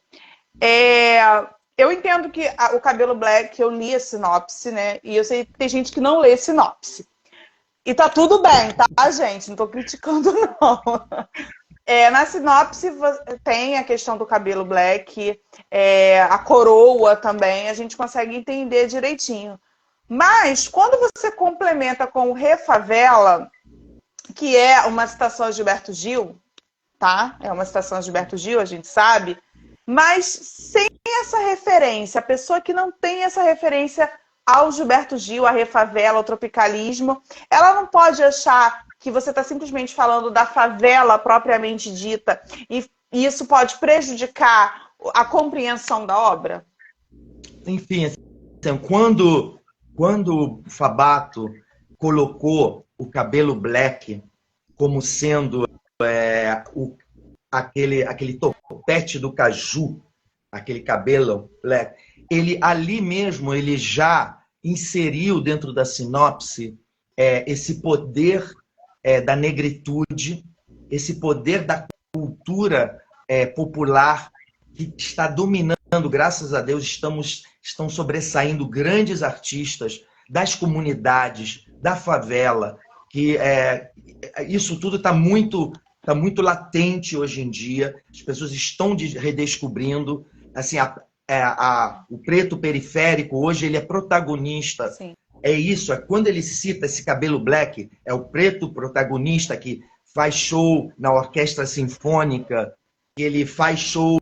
Speaker 2: Eu entendo que o cabelo black, eu li a sinopse, né? E eu sei que tem gente que não lê sinopse. E tá tudo bem, tá, gente? Não tô criticando, não. Na sinopse tem a questão do cabelo black, a coroa também, a gente consegue entender direitinho. Mas, quando você complementa com o Refavela, que é uma citação de Gilberto Gil, tá? É uma citação de Gilberto Gil, a gente sabe, mas sem essa referência, a pessoa que não tem essa referência ao Gilberto Gil, à Refavela, ao tropicalismo, ela não pode achar que você está simplesmente falando da favela propriamente dita e isso pode prejudicar a compreensão da obra?
Speaker 3: Enfim, assim, quando o Fabbato colocou o cabelo black como sendo aquele topete do caju, aquele cabelo black, ali mesmo ele já inseriu dentro da sinopse esse poder da negritude, esse poder da cultura popular que está dominando, graças a Deus, estão sobressaindo grandes artistas das comunidades, da favela, que isso tudo está muito latente hoje em dia, as pessoas estão redescobrindo, assim, o preto periférico hoje ele é protagonista.
Speaker 2: Sim.
Speaker 3: É isso, quando ele cita esse cabelo black, é o preto protagonista que faz show na orquestra sinfônica, que ele faz show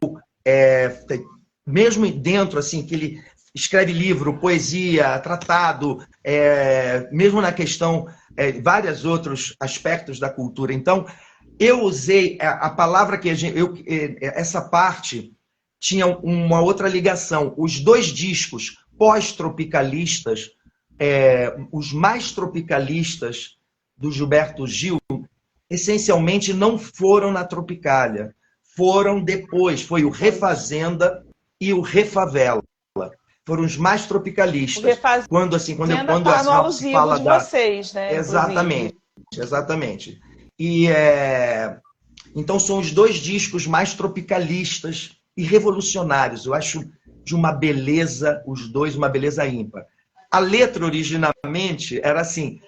Speaker 3: mesmo dentro, assim, que ele escreve livro, poesia, tratado, mesmo na questão, vários outros aspectos da cultura. Então, eu usei a palavra que essa parte tinha uma outra ligação. Os dois discos pós-tropicalistas, os mais tropicalistas do Gilberto Gil, essencialmente não foram na Tropicália, foram depois, foi o Refazenda e o Refavela. Foram os mais tropicalistas. Quando a sinopse fala
Speaker 2: de vocês, né?
Speaker 3: Exatamente. E então são os dois discos mais tropicalistas e revolucionários. Eu acho de uma beleza, os dois, uma beleza ímpar. A letra originalmente era assim: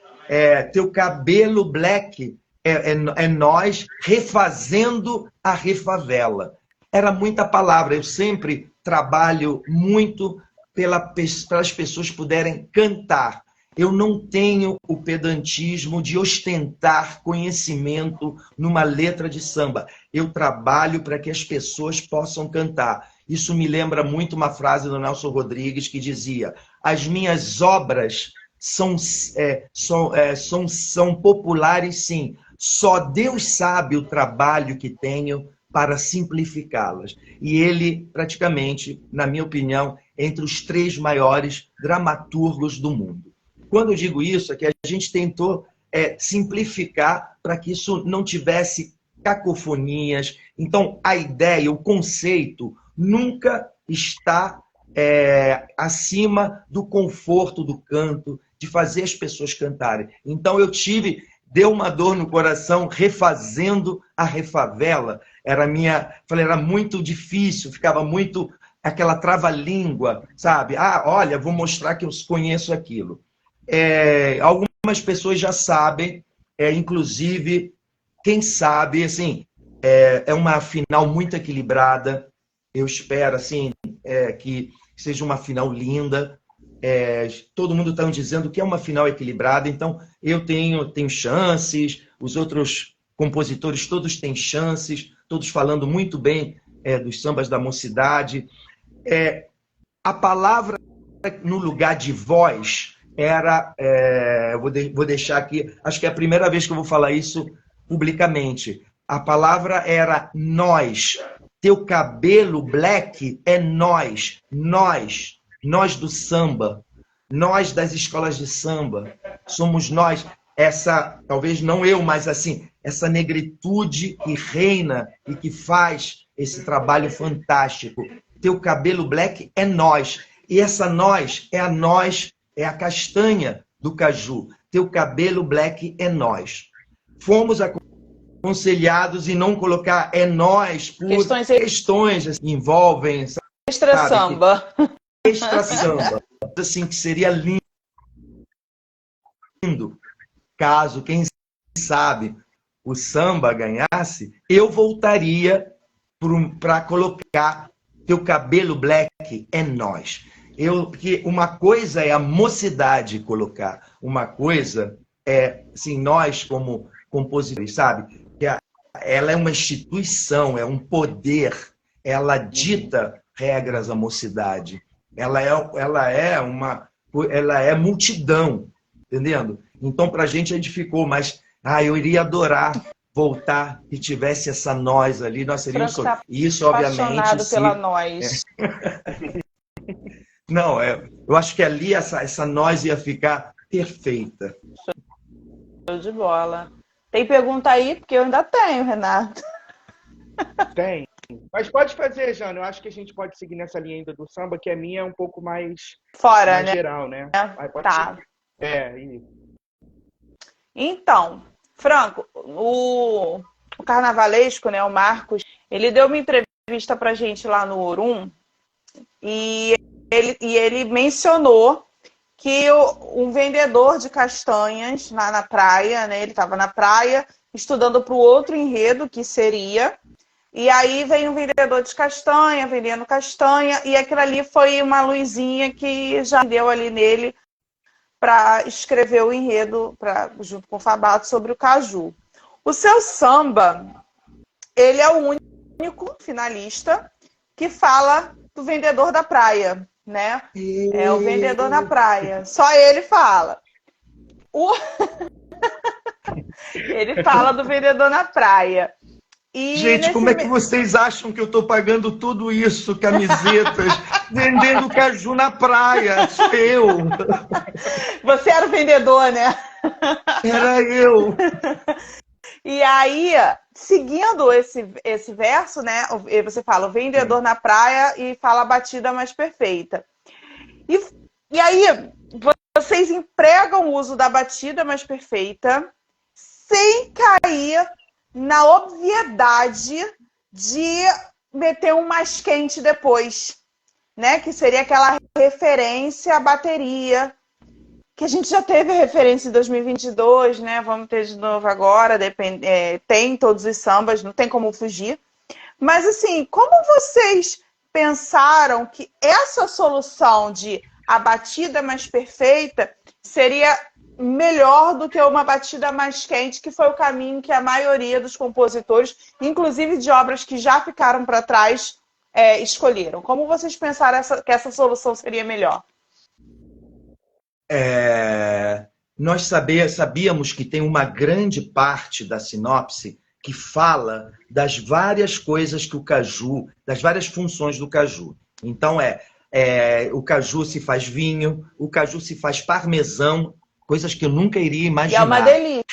Speaker 3: teu cabelo black é nós refazendo a Refavela. Era muita palavra. Eu sempre trabalho muito para as pessoas puderem cantar. Eu não tenho o pedantismo de ostentar conhecimento numa letra de samba. Eu trabalho para que as pessoas possam cantar. Isso me lembra muito uma frase do Nelson Rodrigues que dizia: as minhas obras são populares, sim. Só Deus sabe o trabalho que tenho para simplificá-las. E ele, praticamente, na minha opinião, entre os 3 maiores dramaturgos do mundo. Quando eu digo isso, é que a gente tentou simplificar para que isso não tivesse cacofonias. Então, a ideia, o conceito, nunca está acima do conforto do canto, de fazer as pessoas cantarem. Então, deu uma dor no coração refazendo a Refavela. Era muito difícil, ficava muito aquela trava-língua, sabe? Olha, vou mostrar que eu conheço aquilo. Algumas pessoas já sabem, inclusive, quem sabe, assim, é uma final muito equilibrada. Eu espero, assim, que seja uma final linda. Todo mundo está dizendo que é uma final equilibrada, então eu tenho chances, os outros compositores todos têm chances, todos falando muito bem dos sambas da mocidade. A palavra no lugar de voz era, vou deixar aqui, acho que é a primeira vez que eu vou falar isso publicamente. A palavra era nós. Teu cabelo black é nós. Nós do samba. Nós das escolas de samba. Somos nós. Essa, talvez não eu, mas assim, essa negritude que reina e que faz esse trabalho fantástico. Teu cabelo black é nós. E essa nós, é a castanha do caju. Teu cabelo black é nós. Fomos aconselhados em não colocar nós por questões assim, que envolvem...
Speaker 2: Extra samba.
Speaker 3: Extra samba. Assim, que seria lindo. Caso, quem sabe, o samba ganhasse, eu voltaria para colocar teu cabelo black é nós. Porque uma coisa é a mocidade colocar, uma coisa é, assim, nós como compositores, sabe? Ela é uma instituição, é um poder, ela dita regras à mocidade. Ela é multidão, entendendo? Então, para a gente edificou, mas eu iria adorar voltar e tivesse essa nós ali, nós seríamos
Speaker 2: tá
Speaker 3: isso, obviamente.
Speaker 2: Apaixonado pela nós.
Speaker 3: Não, eu acho que ali essa nós ia ficar perfeita.
Speaker 2: Show de bola. Tem pergunta aí? Porque eu ainda tenho, Renato.
Speaker 1: Tem. Mas pode fazer, Jana. Eu acho que a gente pode seguir nessa linha ainda do samba, que a minha é um pouco mais
Speaker 2: fora,
Speaker 1: mais
Speaker 2: né?
Speaker 1: Geral, né?
Speaker 2: Tá.
Speaker 1: Isso.
Speaker 2: Então, Franco, o carnavalesco, né, o Marcos, ele deu uma entrevista pra gente lá no Orum e ele mencionou que um vendedor de castanhas lá na praia, né, ele estava na praia estudando para o outro enredo que seria, e aí veio um vendedor de castanha, vendendo castanha, e aquilo ali foi uma luzinha que já deu ali nele para escrever o enredo, junto com o Fabato, sobre o caju. O seu samba, ele é o único finalista que fala do vendedor da praia, né? É o vendedor na praia. Só ele fala. Ele fala do vendedor na praia. E
Speaker 3: gente, como é que vocês acham que eu estou pagando tudo isso? Camisetas, vendendo caju na praia. Sou eu.
Speaker 2: Você era o vendedor, né?
Speaker 3: Era eu.
Speaker 2: E aí, seguindo esse verso, né? Você fala o vendedor na praia e fala a batida mais perfeita. E aí, vocês empregam o uso da batida mais perfeita sem cair na obviedade de meter um mais quente depois, né? Que seria aquela referência à bateria, que a gente já teve referência em 2022, né? Vamos ter de novo agora, tem todos os sambas, não tem como fugir. Mas assim, como vocês pensaram que essa solução de a batida mais perfeita seria melhor do que uma batida mais quente, que foi o caminho que a maioria dos compositores, inclusive de obras que já ficaram para trás, escolheram? Como vocês pensaram que essa solução seria melhor?
Speaker 3: Nós sabíamos que tem uma grande parte da sinopse que fala das várias coisas que o caju, das várias funções do caju. Então o caju se faz vinho, o caju se faz parmesão, coisas que eu nunca iria imaginar.
Speaker 2: E é uma delícia.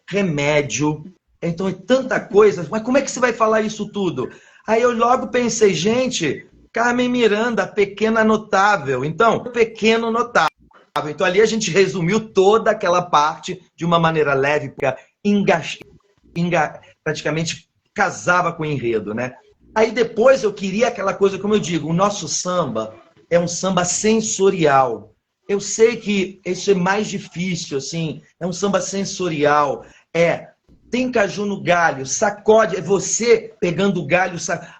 Speaker 3: Remédio. Então é tanta coisa. Mas como é que você vai falar isso tudo? Aí eu logo pensei, gente, Carmen Miranda, Pequena Notável. Então, Pequeno Notável. Então ali a gente resumiu toda aquela parte de uma maneira leve, porque praticamente casava com o enredo, né? Aí depois eu queria aquela coisa, como eu digo, o nosso samba é um samba sensorial. eu sei que isso é mais difícil, assim, é um samba sensorial, tem caju no galho, sacode, é você pegando o galho,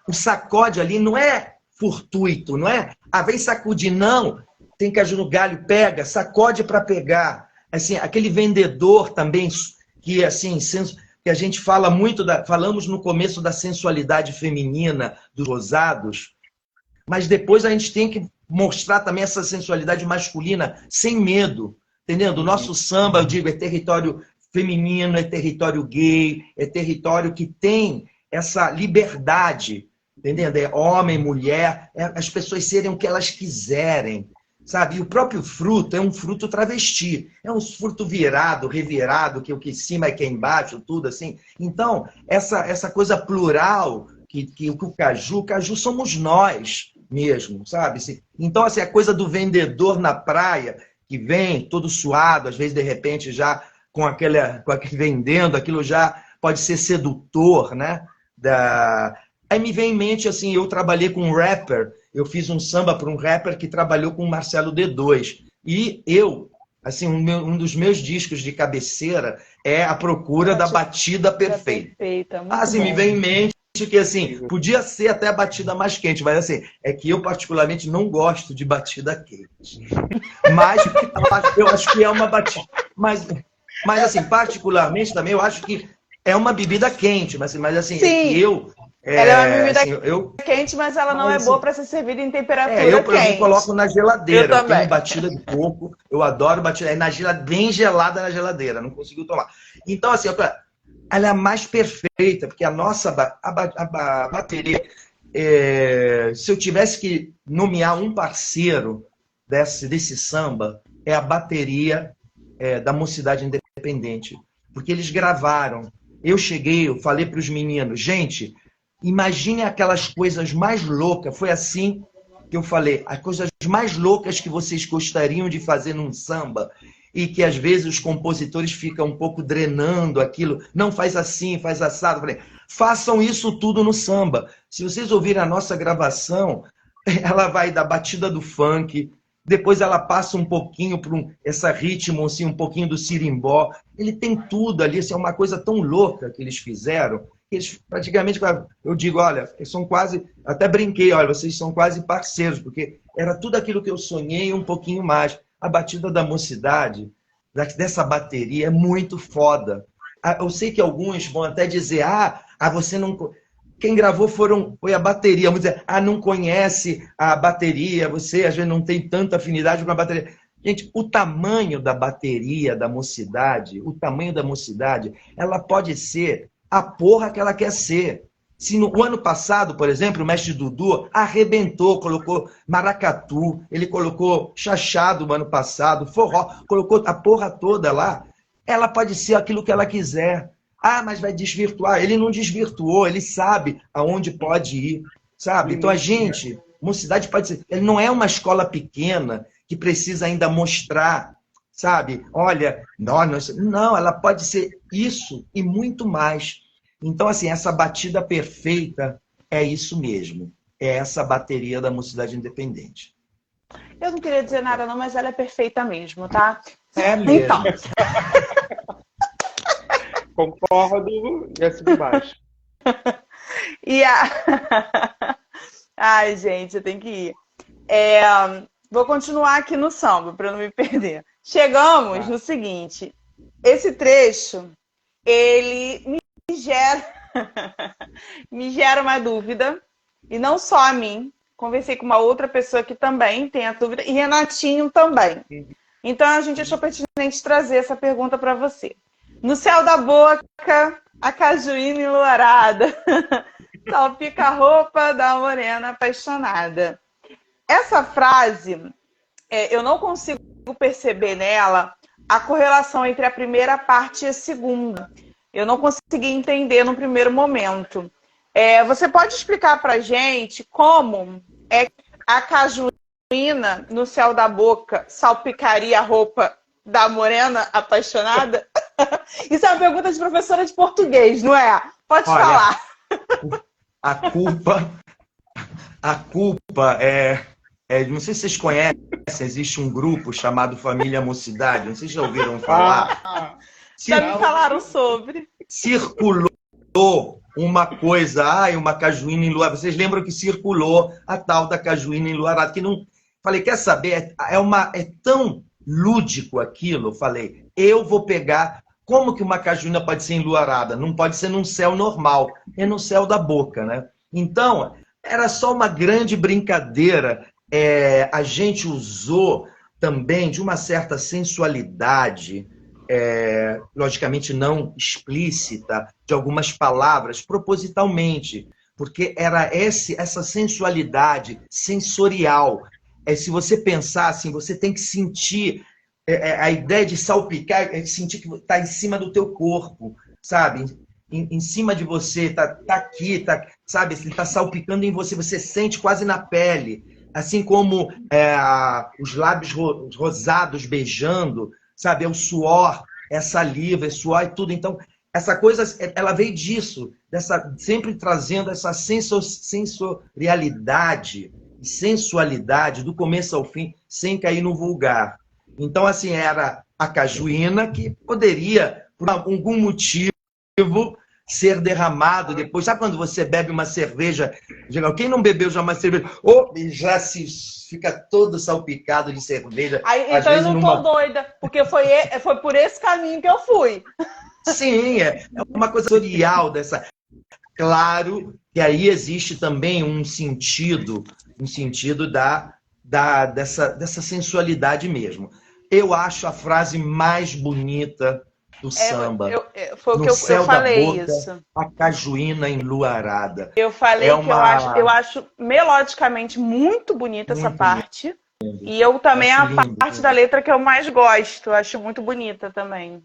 Speaker 3: o sacode ali não é fortuito, não é? Vem sacudir, não, tem caju no galho, pega, sacode para pegar. Assim, aquele vendedor também, que assim, que a gente fala muito, falamos no começo da sensualidade feminina, dos rosados, mas depois a gente tem que mostrar também essa sensualidade masculina sem medo, entendendo? O nosso samba, eu digo, é território feminino, é território gay, é território que tem essa liberdade, entendendo? É homem, mulher, as pessoas serem o que elas quiserem, sabe? E o próprio fruto é um fruto travesti, é um fruto virado, revirado, que o que em cima é que é embaixo, tudo assim. Então, essa coisa plural que o caju somos nós mesmo, sabe? Então, assim, a coisa do vendedor na praia, que vem todo suado, às vezes, de repente, já com aquele vendendo, aquilo já pode ser sedutor, né? Aí me vem em mente, assim, eu trabalhei com um rapper, eu fiz um samba para um rapper que trabalhou com o Marcelo D2. E eu, assim, um dos meus discos de cabeceira é A Procura da Batida Perfeita. Assim, me vem em mente que, assim, podia ser até a batida mais quente, mas, assim, é que eu, particularmente, não gosto de batida quente. Mas eu acho que é uma batida... Mas assim, particularmente, também, eu acho que é uma bebida quente, mas assim,
Speaker 2: sim. Ela é uma bebida quente, mas ela não é boa para ser servida em temperatura
Speaker 3: eu,
Speaker 2: quente.
Speaker 3: Eu coloco na geladeira. Eu tenho batida de coco, eu adoro batida. Bem gelada na geladeira, não consigo tomar. Então, assim, ela é a mais perfeita, porque a nossa a bateria... se eu tivesse que nomear um parceiro desse samba, é a bateria da Mocidade Independente. Porque eles gravaram. Eu falei para os meninos, gente... Imagine aquelas coisas mais loucas. Foi assim que eu falei. As coisas mais loucas que vocês gostariam de fazer num samba e que às vezes os compositores ficam um pouco drenando aquilo. Não faz assim, faz assado. Eu falei, façam isso tudo no samba. Se vocês ouvirem a nossa gravação, ela vai da batida do funk, depois ela passa um pouquinho para esse ritmo, assim, um pouquinho do sirimbó. Ele tem tudo ali. Assim, é uma coisa tão louca que eles fizeram. Eles praticamente, eu digo, olha, eles são quase, até brinquei, olha, vocês são quase parceiros, porque era tudo aquilo que eu sonhei e um pouquinho mais. A batida da Mocidade, dessa bateria, é muito foda. Eu sei que alguns vão até dizer, você não... Quem gravou foi a bateria. Vamos dizer, não conhece a bateria, você às vezes não tem tanta afinidade com a bateria. Gente, o tamanho da bateria da Mocidade, ela pode ser a porra que ela quer ser. Se no ano passado, por exemplo, o mestre Dudu arrebentou, colocou maracatu, ele colocou chachado no ano passado, forró, colocou a porra toda lá, ela pode ser aquilo que ela quiser. Mas vai desvirtuar. Ele não desvirtuou, ele sabe aonde pode ir, sabe? Então a gente, Mocidade pode ser... Ele não é uma escola pequena que precisa ainda mostrar, sabe? Olha, não, ela pode ser isso e muito mais. Então, assim, essa batida perfeita é isso mesmo. É essa bateria da Mocidade Independente.
Speaker 2: Eu não queria dizer nada não, mas ela é perfeita mesmo, tá?
Speaker 3: É mesmo.
Speaker 2: Então.
Speaker 4: Concordo e assim embaixo.
Speaker 2: Ai, gente, eu tenho que ir. Vou continuar aqui no samba, para não me perder. Chegamos no seguinte. Esse trecho, ele me gera uma dúvida. E não só a mim. Conversei com uma outra pessoa que também tem a dúvida. E Renatinho também. Então, a gente achou pertinente trazer essa pergunta para você. No céu da boca, a cajuína enluarada. Salpica a roupa da morena apaixonada. Essa frase, eu não consigo perceber nela a correlação entre a primeira parte e a segunda. Eu não consegui entender no primeiro momento. Você pode explicar pra gente como é que a cajuína no céu da boca salpicaria a roupa da morena apaixonada? Isso é uma pergunta de professora de português, não é? Pode falar.
Speaker 3: A culpa é não sei se vocês conhecem, existe um grupo chamado Família Mocidade, não sei se já ouviram falar.
Speaker 2: Já me falaram sobre.
Speaker 3: Circulou uma coisa, uma cajuína enluarada. Vocês lembram que circulou a tal da cajuína enluarada, que não... Falei, quer saber, é tão lúdico aquilo, falei, eu vou pegar... Como que uma cajuína pode ser enluarada? Não pode ser num céu normal, é no céu da boca, né? Então, era só uma grande brincadeira. A gente usou também de uma certa sensualidade, logicamente não explícita, de algumas palavras, propositalmente, porque era essa sensualidade sensorial. Se você pensar assim, você tem que sentir... a ideia de salpicar é sentir que está em cima do teu corpo, sabe? Em cima de você, tá aqui, sabe? Ele está salpicando em você, você sente quase na pele. Assim como os lábios rosados beijando, sabe? É o suor, é a saliva, é suor e tudo. Então, essa coisa, ela veio disso, sempre trazendo essa sensorialidade e sensualidade do começo ao fim, sem cair no vulgar. Então, assim, era a cajuína que poderia, por algum motivo, ser derramado depois. Sabe quando você bebe uma cerveja? Quem não bebeu já uma cerveja? Já fica todo salpicado de cerveja.
Speaker 2: Então eu não tô doida, porque foi por esse caminho que eu fui.
Speaker 3: Sim, é uma coisa sensorial dessa... Claro que aí existe também um sentido dessa sensualidade mesmo. Eu acho a frase mais bonita do samba.
Speaker 2: Foi o que eu falei,
Speaker 3: boca,
Speaker 2: isso.
Speaker 3: A cajuína enluarada.
Speaker 2: Eu falei que eu acho melodicamente muito bonita essa parte. Lindo. E eu também a parte da letra que eu mais gosto. Eu acho muito bonita também.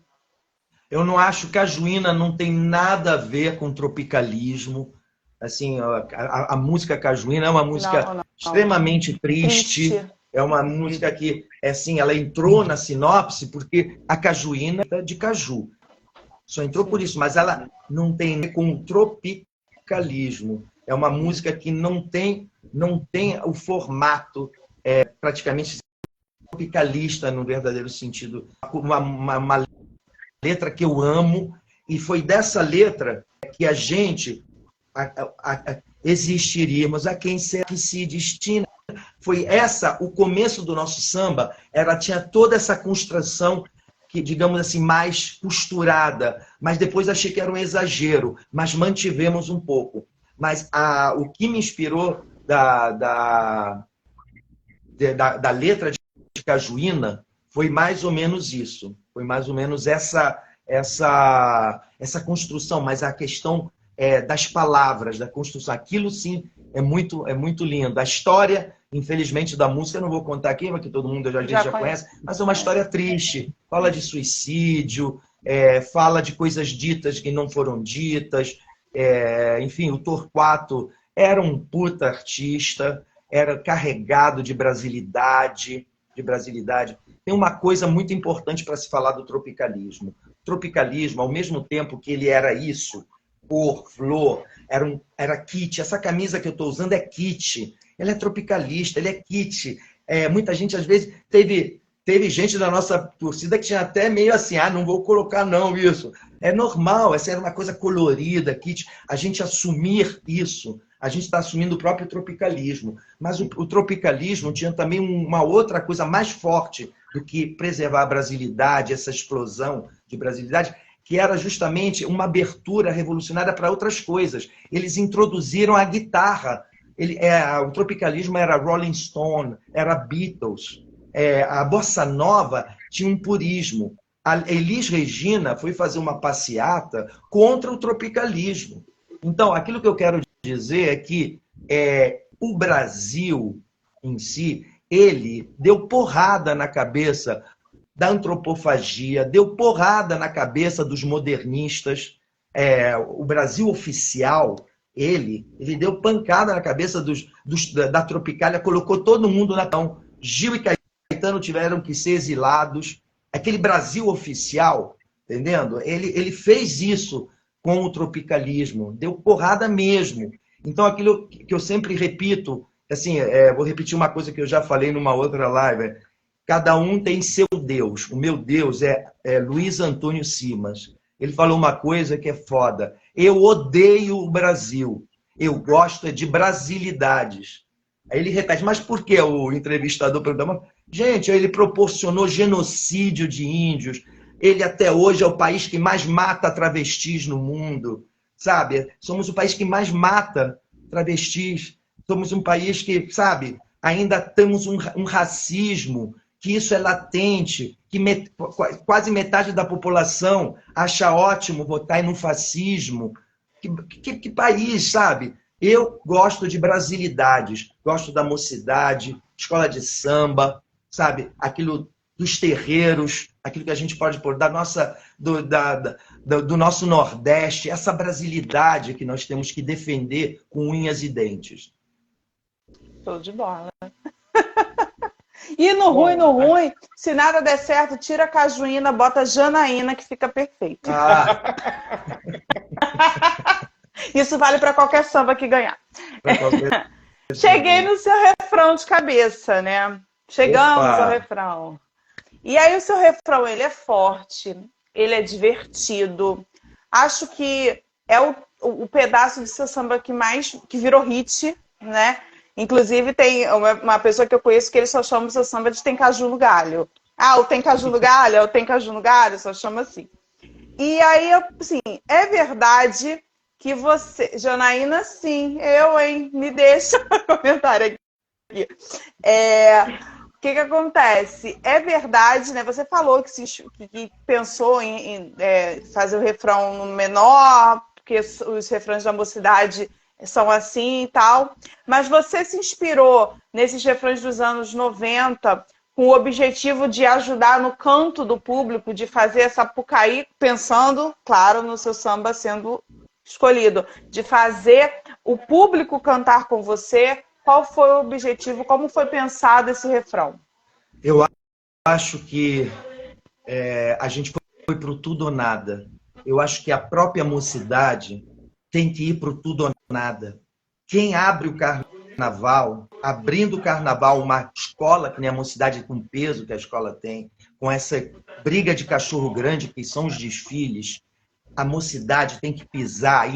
Speaker 3: Eu não acho que cajuína não tem nada a ver com tropicalismo. Assim, a música cajuína é uma música extremamente triste. É uma música que, assim, ela entrou na sinopse porque a cajuína é de caju. Só entrou por isso, mas ela não tem a ver com tropicalismo. É uma música que não tem o formato praticamente tropicalista no verdadeiro sentido. Uma letra que eu amo, e foi dessa letra que a gente existiríamos, a quem se destina. Foi o começo do nosso samba, tinha toda essa construção que, digamos assim, mais costurada, mas depois achei que era um exagero, mas mantivemos um pouco. Mas o que me inspirou da letra de Cajuína foi mais ou menos isso, foi mais ou menos essa construção, mas a questão das palavras, da construção, aquilo sim é muito lindo. A história, infelizmente, da música, eu não vou contar aqui, porque todo mundo já conhece, mas é uma história triste. Fala de suicídio, fala de coisas ditas que não foram ditas. Enfim, o Torquato era um puta artista, era carregado de brasilidade. Tem uma coisa muito importante para se falar do tropicalismo. O tropicalismo, ao mesmo tempo que ele era isso, cor, flor, era kit. Essa camisa que eu estou usando é kit. Ele é tropicalista, ele é kit. Muita gente, às vezes, teve gente da nossa torcida que tinha até meio assim, não vou colocar não isso. É normal, essa era uma coisa colorida, kit. A gente assumir isso, a gente está assumindo o próprio tropicalismo. Mas o tropicalismo tinha também uma outra coisa mais forte do que preservar a brasilidade, essa explosão de brasilidade, que era justamente uma abertura revolucionária para outras coisas. Eles introduziram a guitarra. O tropicalismo era Rolling Stone, era Beatles. A bossa nova tinha um purismo. A Elis Regina foi fazer uma passeata contra o tropicalismo. Então, aquilo que eu quero dizer é que o Brasil em si, ele deu porrada na cabeça da antropofagia, deu porrada na cabeça dos modernistas. O Brasil oficial, ele deu pancada na cabeça da Tropicália, colocou todo mundo na mão. Gil e Caetano tiveram que ser exilados. Aquele Brasil oficial, entendendo? Ele fez isso com o tropicalismo, deu porrada mesmo. Então, aquilo que eu sempre repito, assim, vou repetir uma coisa que eu já falei numa outra live. Cada um tem seu Deus. O meu Deus é Luiz Antônio Simas. Ele falou uma coisa que é foda. Eu odeio o Brasil. Eu gosto de brasilidades. Aí ele repete, mas por que o entrevistador pergunta? Gente, ele proporcionou genocídio de índios. Ele até hoje é o país que mais mata travestis no mundo. Sabe? Somos o país que mais mata travestis. Somos um país que, sabe, ainda temos um racismo, que isso é latente, que quase metade da população acha ótimo votar no fascismo. Que país, sabe? Eu gosto de brasilidades, gosto da mocidade, escola de samba, sabe? Aquilo dos terreiros, aquilo que a gente pode pôr do nosso Nordeste, essa brasilidade que nós temos que defender com unhas e dentes.
Speaker 2: Show de bola. E no ruim, se nada der certo, tira a Cajuína, bota a Janaína, que fica perfeito. Isso vale para qualquer samba que ganhar. Cheguei no seu refrão de cabeça, né? Chegamos ao refrão. E aí o seu refrão, ele é forte, ele é divertido. Acho que é o pedaço do seu samba que virou hit, né? Inclusive, tem uma pessoa que eu conheço que ele só chama o seu samba de Tem Caju no Galho. O Tem Caju no Galho, o Tem Caju no Galho, só chama assim. E aí, assim, é verdade que você... Janaína, sim, hein? Me deixa um comentário aqui. O que acontece? É verdade, né? Você falou que pensou em fazer o refrão no menor, porque os refrões da mocidade são assim e tal, mas você se inspirou nesses refrões dos anos 90 com o objetivo de ajudar no canto do público, de fazer essa Pucaí, pensando, claro, no seu samba sendo escolhido, de fazer o público cantar com você. Qual foi o objetivo? Como foi pensado esse refrão?
Speaker 3: Eu acho que a gente foi para o tudo ou nada. Eu acho que a própria mocidade tem que ir para o tudo ou nada. Quem abre o carnaval, abrindo o carnaval, uma escola que nem a mocidade, com o peso que a escola tem, com essa briga de cachorro grande que são os desfiles, a mocidade tem que pisar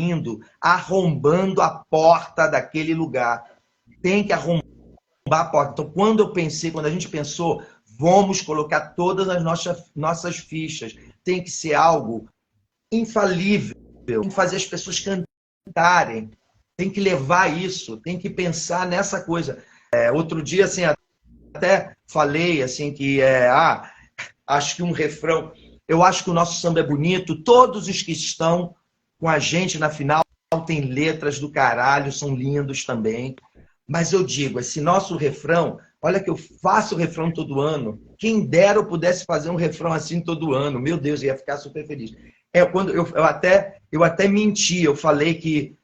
Speaker 3: arrombando a porta daquele lugar. Tem que arrombar a porta. Então, quando a gente pensou, vamos colocar todas as nossas fichas, tem que ser algo infalível, tem que fazer as pessoas cantarem, tem que levar isso, tem que pensar nessa coisa. Outro dia, assim, até falei assim que acho que um refrão, eu acho que o nosso samba é bonito, todos os que estão com a gente na final têm letras do caralho, são lindos também, mas eu digo, esse nosso refrão, olha que eu faço refrão todo ano, quem dera eu pudesse fazer um refrão assim todo ano, meu Deus, eu ia ficar super feliz. Quando eu até menti, eu falei que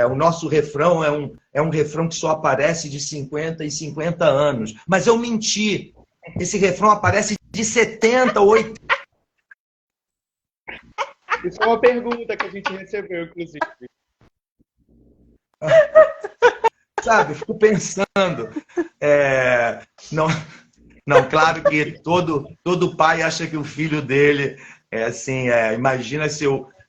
Speaker 3: o nosso refrão é um refrão que só aparece de 50 em 50 anos. Mas eu menti. Esse refrão aparece de 70, 80.
Speaker 4: Isso é uma pergunta que a gente recebeu, inclusive.
Speaker 3: Sabe, eu fico pensando. Não, claro que todo pai acha que o filho dele imagina se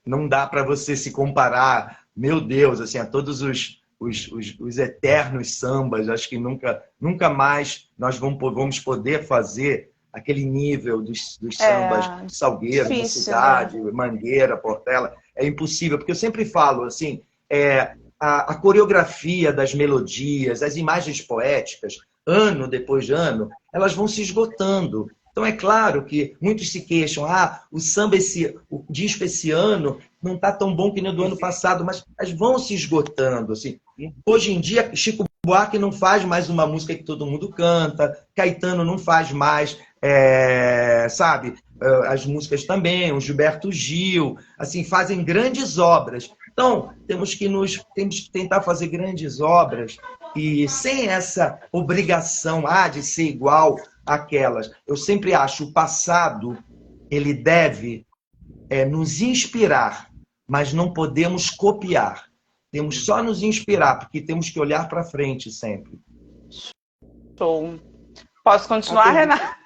Speaker 3: não dá para você se comparar, meu Deus, assim, a todos os eternos sambas. Acho que nunca mais nós vamos poder fazer aquele nível dos sambas de Salgueiro, Mocidade, né? Mangueira, Portela. É impossível, porque eu sempre falo assim, a coreografia das melodias, as imagens poéticas, ano depois de ano, elas vão se esgotando. Então é claro que muitos se queixam, o samba, o disco esse ano não está tão bom que nem o do ano passado, mas vão se esgotando. Assim. Hoje em dia, Chico Buarque não faz mais uma música que todo mundo canta, Caetano não faz mais, sabe, as músicas também, o Gilberto Gil, assim, fazem grandes obras. Então, temos que tentar fazer grandes obras e sem essa obrigação de ser igual àquelas. Eu sempre acho o passado, ele deve nos inspirar, mas não podemos copiar. Temos só nos inspirar, porque temos que olhar para frente sempre.
Speaker 2: Show. Posso continuar, Renata?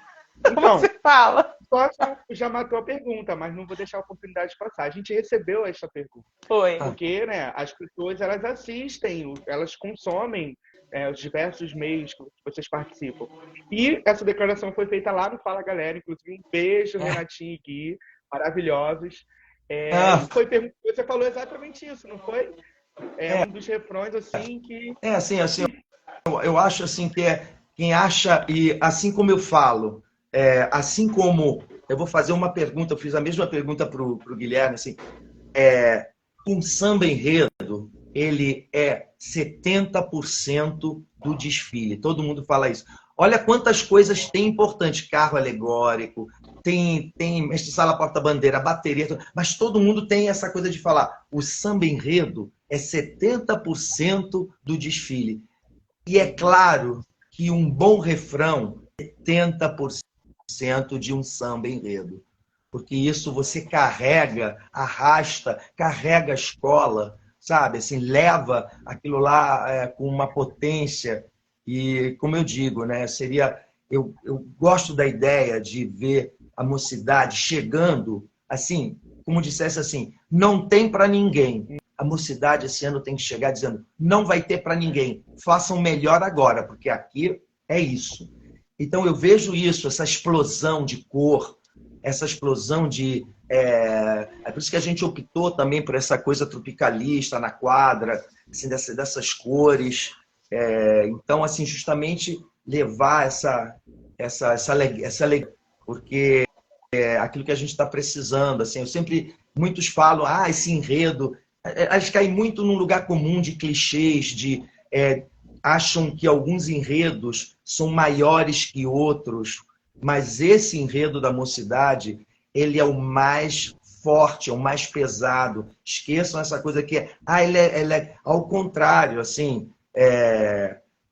Speaker 4: Então,
Speaker 2: Você fala.
Speaker 4: só já matou a pergunta, mas não vou deixar a oportunidade de passar. A gente recebeu essa pergunta.
Speaker 2: Foi.
Speaker 4: Porque, né, as pessoas, elas assistem, elas consomem os diversos meios que vocês participam. E essa declaração foi feita lá no Fala Galera, inclusive um beijo, Renatinho e Gui, maravilhosos. Você falou exatamente isso, não foi? Um dos refrões, assim, que...
Speaker 3: assim, eu acho assim que quem acha, e assim como eu falo, assim como eu vou fazer uma pergunta, eu fiz a mesma pergunta para o Guilherme, assim, um samba enredo, ele é 70% do desfile. Todo mundo fala isso. Olha quantas coisas tem importante. Carro alegórico, tem mestre sala porta-bandeira, bateria, mas todo mundo tem essa coisa de falar. O samba enredo é 70% do desfile. E é claro que um bom refrão é 70% de um samba enredo. Porque isso você carrega, arrasta, carrega a escola, sabe? Assim, leva aquilo lá com uma potência. E, como eu digo, né, eu gosto da ideia de ver a mocidade chegando, assim, como dissesse assim, não tem para ninguém. A mocidade esse ano tem que chegar dizendo, não vai ter para ninguém, façam melhor agora, porque aqui é isso. Então eu vejo isso, essa explosão de cor, essa explosão de... É por isso que a gente optou também por essa coisa tropicalista na quadra, assim, dessas cores. Então, assim, justamente levar essa alegria, porque é aquilo que a gente está precisando. Assim, muitos falam, esse enredo... Eles caem muito num lugar comum de clichês, acham que alguns enredos são maiores que outros, mas esse enredo da mocidade, ele é o mais forte, é o mais pesado. Esqueçam essa coisa que ele é ao contrário, assim.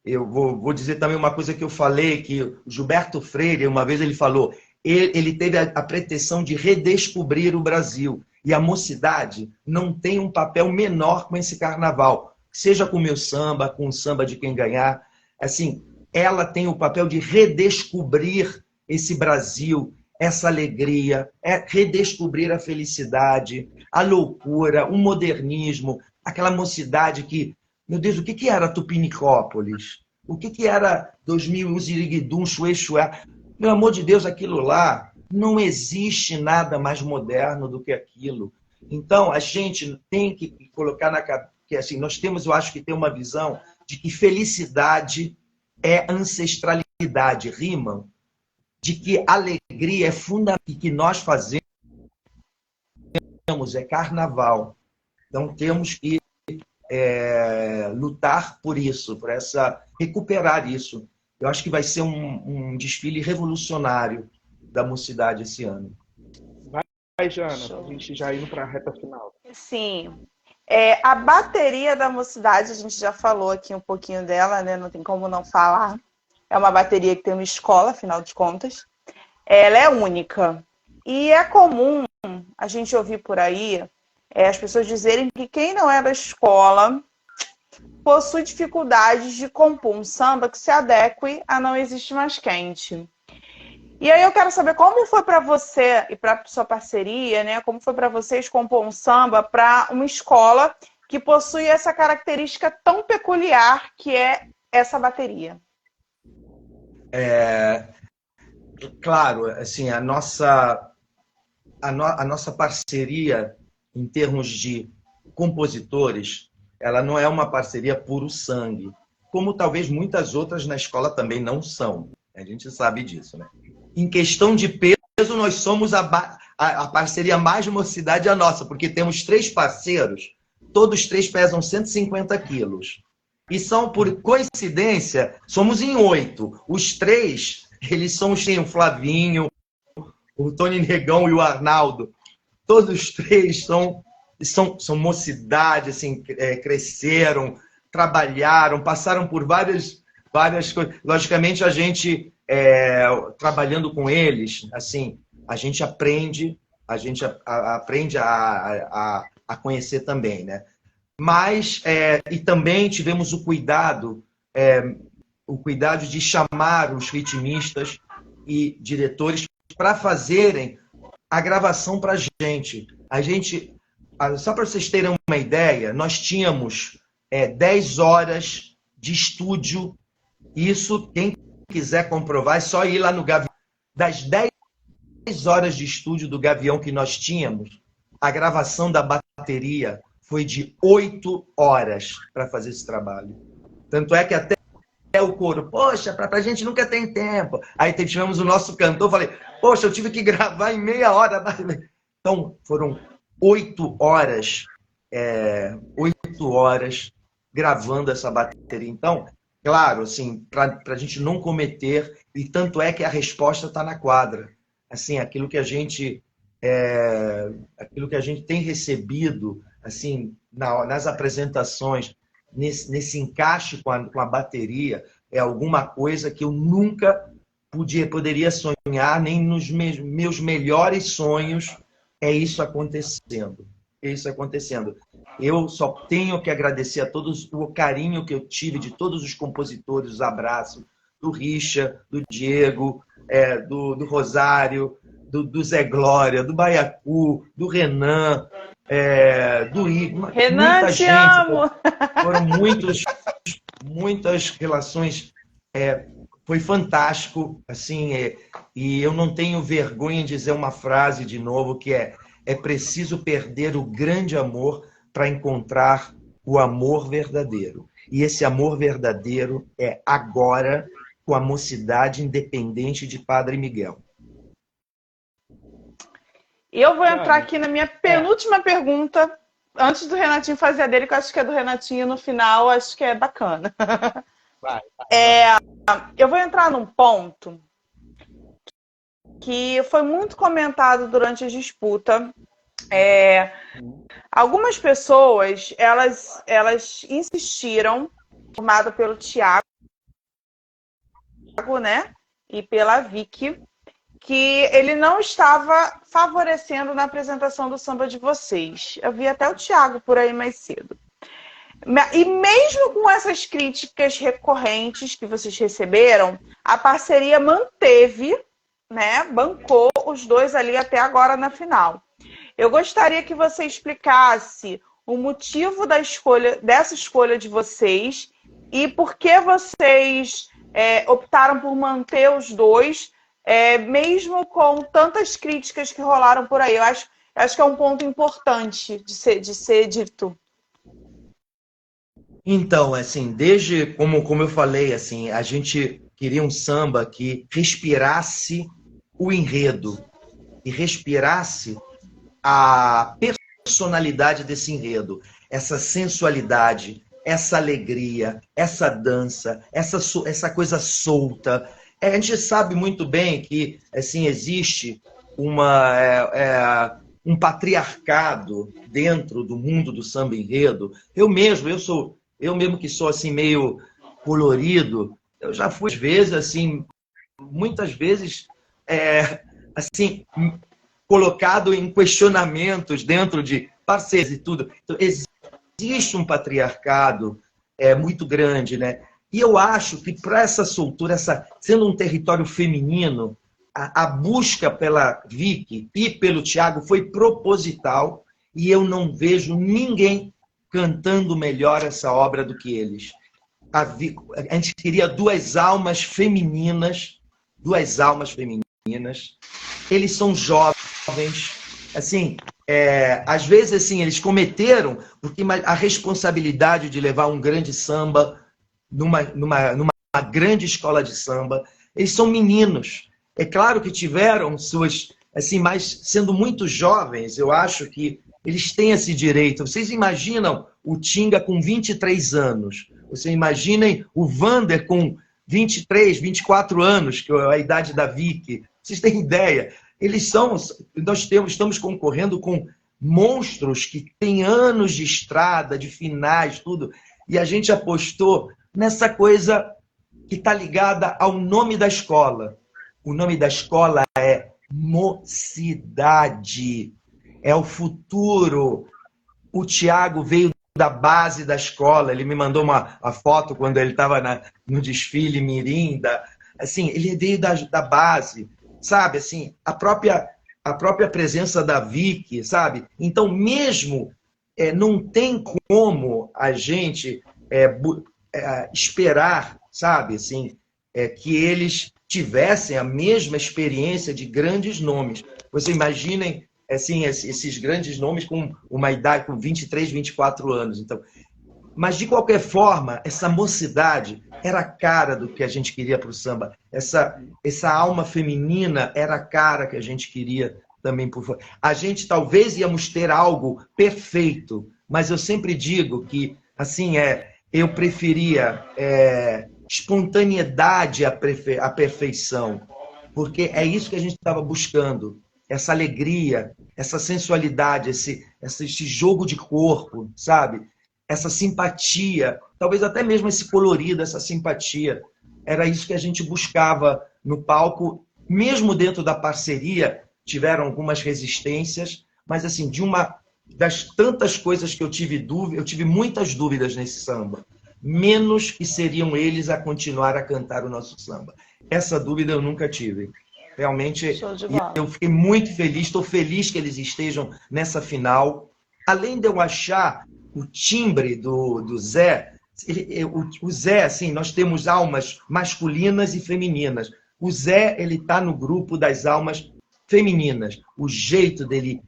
Speaker 3: Eu vou dizer também uma coisa que eu falei, que o Gilberto Freire, uma vez ele falou, ele teve a pretensão de redescobrir o Brasil. E a mocidade não tem um papel menor com esse carnaval. Seja com o meu samba, com o samba de quem ganhar. Assim, ela tem o papel de redescobrir esse Brasil, essa alegria, redescobrir a felicidade, a loucura, o modernismo, aquela mocidade que, meu Deus, o que era Tupinicópolis? O que era 2001, Ziriguidum, Xuê, Xué? Pelo amor de Deus, aquilo lá, não existe nada mais moderno do que aquilo. Então, a gente tem que colocar na cabeça, que assim, nós temos, eu acho que tem uma visão de que felicidade é ancestralidade, rimam, de que alegria é fundamental, e que nós fazemos é carnaval. Então, temos que lutar por isso, recuperar isso. Eu acho que vai ser um desfile revolucionário da mocidade esse ano.
Speaker 4: Vai, Jana, a gente já indo para a reta final.
Speaker 2: Sim. A bateria da mocidade, a gente já falou aqui um pouquinho dela, né? Não tem como não falar. É uma bateria que tem uma escola, afinal de contas. Ela é única. E é comum a gente ouvir por aí as pessoas dizerem que quem não é da escola possui dificuldades de compor um samba que se adeque a Não Existe Mais Quente. E aí eu quero saber como foi para você e para sua parceria, né? Como foi para vocês compor um samba para uma escola que possui essa característica tão peculiar que é essa bateria?
Speaker 3: Claro, assim, a nossa parceria em termos de compositores, ela não é uma parceria puro sangue, como talvez muitas outras na escola também não são. A gente sabe disso, né? Em questão de peso, nós somos a parceria mais mocidade a nossa, porque temos 3 parceiros, todos 3 pesam 150 quilos. E são, por coincidência, somos em 8. Os 3, eles são o Flavinho, o Tony Negão e o Arnaldo. Todos os 3 são mocidade, assim, cresceram, trabalharam, passaram por várias coisas. Logicamente, a gente, trabalhando com eles, assim, a gente aprende a conhecer também, né? Mas, e também tivemos o cuidado de chamar os ritmistas e diretores para fazerem a gravação para a gente. Só para vocês terem uma ideia, nós tínhamos 10 horas de estúdio. Isso, quem quiser comprovar, é só ir lá no Gavião. Das 10 horas de estúdio do Gavião que nós tínhamos, a gravação da bateria foi de 8 horas para fazer esse trabalho. Tanto é que até o coro, poxa, para a gente nunca tem tempo. Aí tivemos o nosso cantor, falei, poxa, eu tive que gravar em meia hora. Então, foram 8 horas, 8 horas gravando essa bateria. Então, claro, assim, para a gente não cometer, e tanto é que a resposta está na quadra. Assim, aquilo que a gente tem recebido, assim, nas apresentações, nesse encaixe com a bateria, é alguma coisa que eu nunca poderia sonhar, nem nos meus melhores sonhos, é isso acontecendo. É isso acontecendo. Eu só tenho que agradecer a todos o carinho que eu tive de todos os compositores, os abraços, do Richa, do Diego, do Rosário, do Zé Glória, do Baiacu, do Renan, do Igor.
Speaker 2: Renan,
Speaker 3: muita
Speaker 2: te
Speaker 3: gente,
Speaker 2: amo!
Speaker 3: Foram muitas relações. Foi fantástico, assim, e eu não tenho vergonha de dizer uma frase de novo, que é preciso perder o grande amor para encontrar o amor verdadeiro. E esse amor verdadeiro é agora com a Mocidade Independente de Padre Miguel.
Speaker 2: Eu vou entrar aqui na minha penúltima pergunta, antes do Renatinho fazer a dele, que eu acho que é do Renatinho no final, acho que é bacana.
Speaker 4: Vai.
Speaker 2: Eu vou entrar num ponto que foi muito comentado durante a disputa. Algumas pessoas, elas insistiram, formado pelo Thiago, né, e pela Vicky, que ele não estava favorecendo na apresentação do samba de vocês. Eu vi até o Thiago por aí mais cedo. E mesmo com essas críticas recorrentes que vocês receberam, a parceria manteve, né, bancou os dois ali até agora na final. Eu gostaria que você explicasse o motivo dessa escolha de vocês e por que vocês optaram por manter os dois, mesmo com tantas críticas que rolaram por aí. Eu acho que é um ponto importante de ser dito.
Speaker 3: Então, assim, desde, como eu falei, assim, a gente queria um samba que respirasse o enredo e respirasse a personalidade desse enredo, essa sensualidade, essa alegria, essa dança, essa coisa solta. A gente sabe muito bem que, assim, existe um patriarcado dentro do mundo do samba enredo. Eu mesmo que sou assim meio colorido, eu já fui muitas vezes assim, colocado em questionamentos dentro de parceiros e tudo. Então, existe um patriarcado muito grande, né? E eu acho que para essa soltura, sendo um território feminino, a busca pela Vicky e pelo Thiago foi proposital, e eu não vejo ninguém cantando melhor essa obra do que eles. A gente queria duas almas femininas. Eles são jovens, assim, às vezes assim, eles cometeram, porque a responsabilidade de levar um grande samba numa grande escola de samba, eles são meninos. É claro que tiveram suas, assim, mas sendo muito jovens, eu acho que eles têm esse direito. Vocês imaginam o Tinga com 23 anos? Vocês imaginem o Vander com 23, 24 anos, que é a idade da Vicky. Vocês têm ideia? Estamos concorrendo com monstros que têm anos de estrada, de finais, tudo. E a gente apostou nessa coisa que está ligada ao nome da escola. O nome da escola é Mocidade. É o futuro. O Thiago veio da base da escola. Ele me mandou a foto quando ele estava no desfile Mirim. Assim, ele veio da base, sabe? Assim, a própria presença da Vicky, sabe? Então, mesmo não tem como a gente esperar, sabe? Assim, que eles tivessem a mesma experiência de grandes nomes. Você imaginem assim, esses grandes nomes com uma idade com 23, 24 anos. Então, mas, de qualquer forma, essa mocidade era a cara do que a gente queria para o samba. Essa alma feminina era a cara que a gente queria também por fora. A gente talvez íamos ter algo perfeito, mas eu sempre digo que assim eu preferia espontaneidade à perfeição, porque é isso que a gente estava buscando. Essa alegria, essa sensualidade, esse jogo de corpo, sabe? Essa simpatia, talvez até mesmo esse colorido, essa simpatia. Era isso que a gente buscava no palco, mesmo dentro da parceria, tiveram algumas resistências, mas assim, das tantas coisas que eu tive muitas dúvidas nesse samba, menos que seriam eles a continuar a cantar o nosso samba. Essa dúvida eu nunca tive. Realmente, eu fiquei muito feliz, estou feliz que eles estejam nessa final. Além de eu achar o timbre do Zé, o Zé, assim, nós temos almas masculinas e femininas. O Zé, ele está no grupo das almas femininas. O jeito dele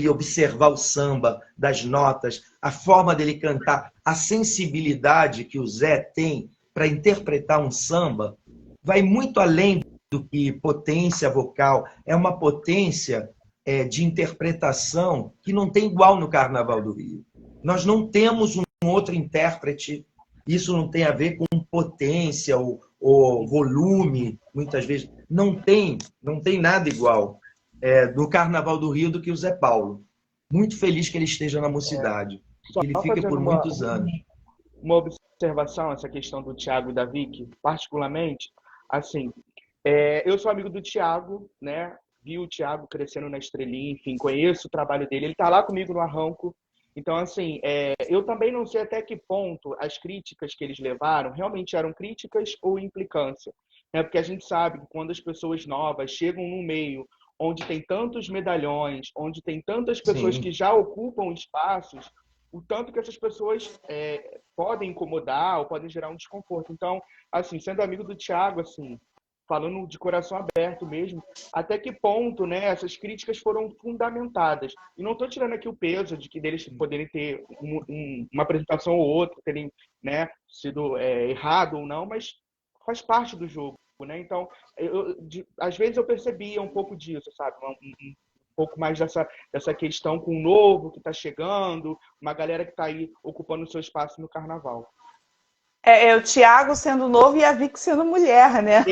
Speaker 3: observar o samba, das notas, a forma dele cantar, a sensibilidade que o Zé tem para interpretar um samba, vai muito além do que potência vocal. É uma potência de interpretação que não tem igual no Carnaval do Rio. Nós não temos um outro intérprete. Isso não tem a ver com potência ou volume, muitas vezes. Não tem nada igual do Carnaval do Rio do que o Zé Paulo. Muito feliz que ele esteja na Mocidade. Que ele fique por muitos anos.
Speaker 4: Uma observação, essa questão do Thiago e da Vicky, particularmente, assim, eu sou amigo do Thiago, né? Vi o Thiago crescendo na Estrelinha, enfim, conheço o trabalho dele. Ele está lá comigo no Arranco. Então, assim, eu também não sei até que ponto as críticas que eles levaram realmente eram críticas ou implicância. Né? Porque a gente sabe que quando as pessoas novas chegam num meio onde tem tantos medalhões, onde tem tantas pessoas
Speaker 3: Sim.
Speaker 4: que já ocupam espaços, o tanto que essas pessoas podem incomodar ou podem gerar um desconforto. Então, assim, sendo amigo do Thiago, assim, falando de coração aberto mesmo, até que ponto, né, essas críticas foram fundamentadas. E não estou tirando aqui o peso de que deles poderem ter uma apresentação ou outra, terem, né, sido errado ou não, mas faz parte do jogo, né? Então, às vezes eu percebia um pouco disso, sabe? Um pouco mais dessa questão com o novo que está chegando, uma galera que está aí ocupando o seu espaço no Carnaval.
Speaker 2: O Thiago sendo novo e a Vicky sendo mulher, né?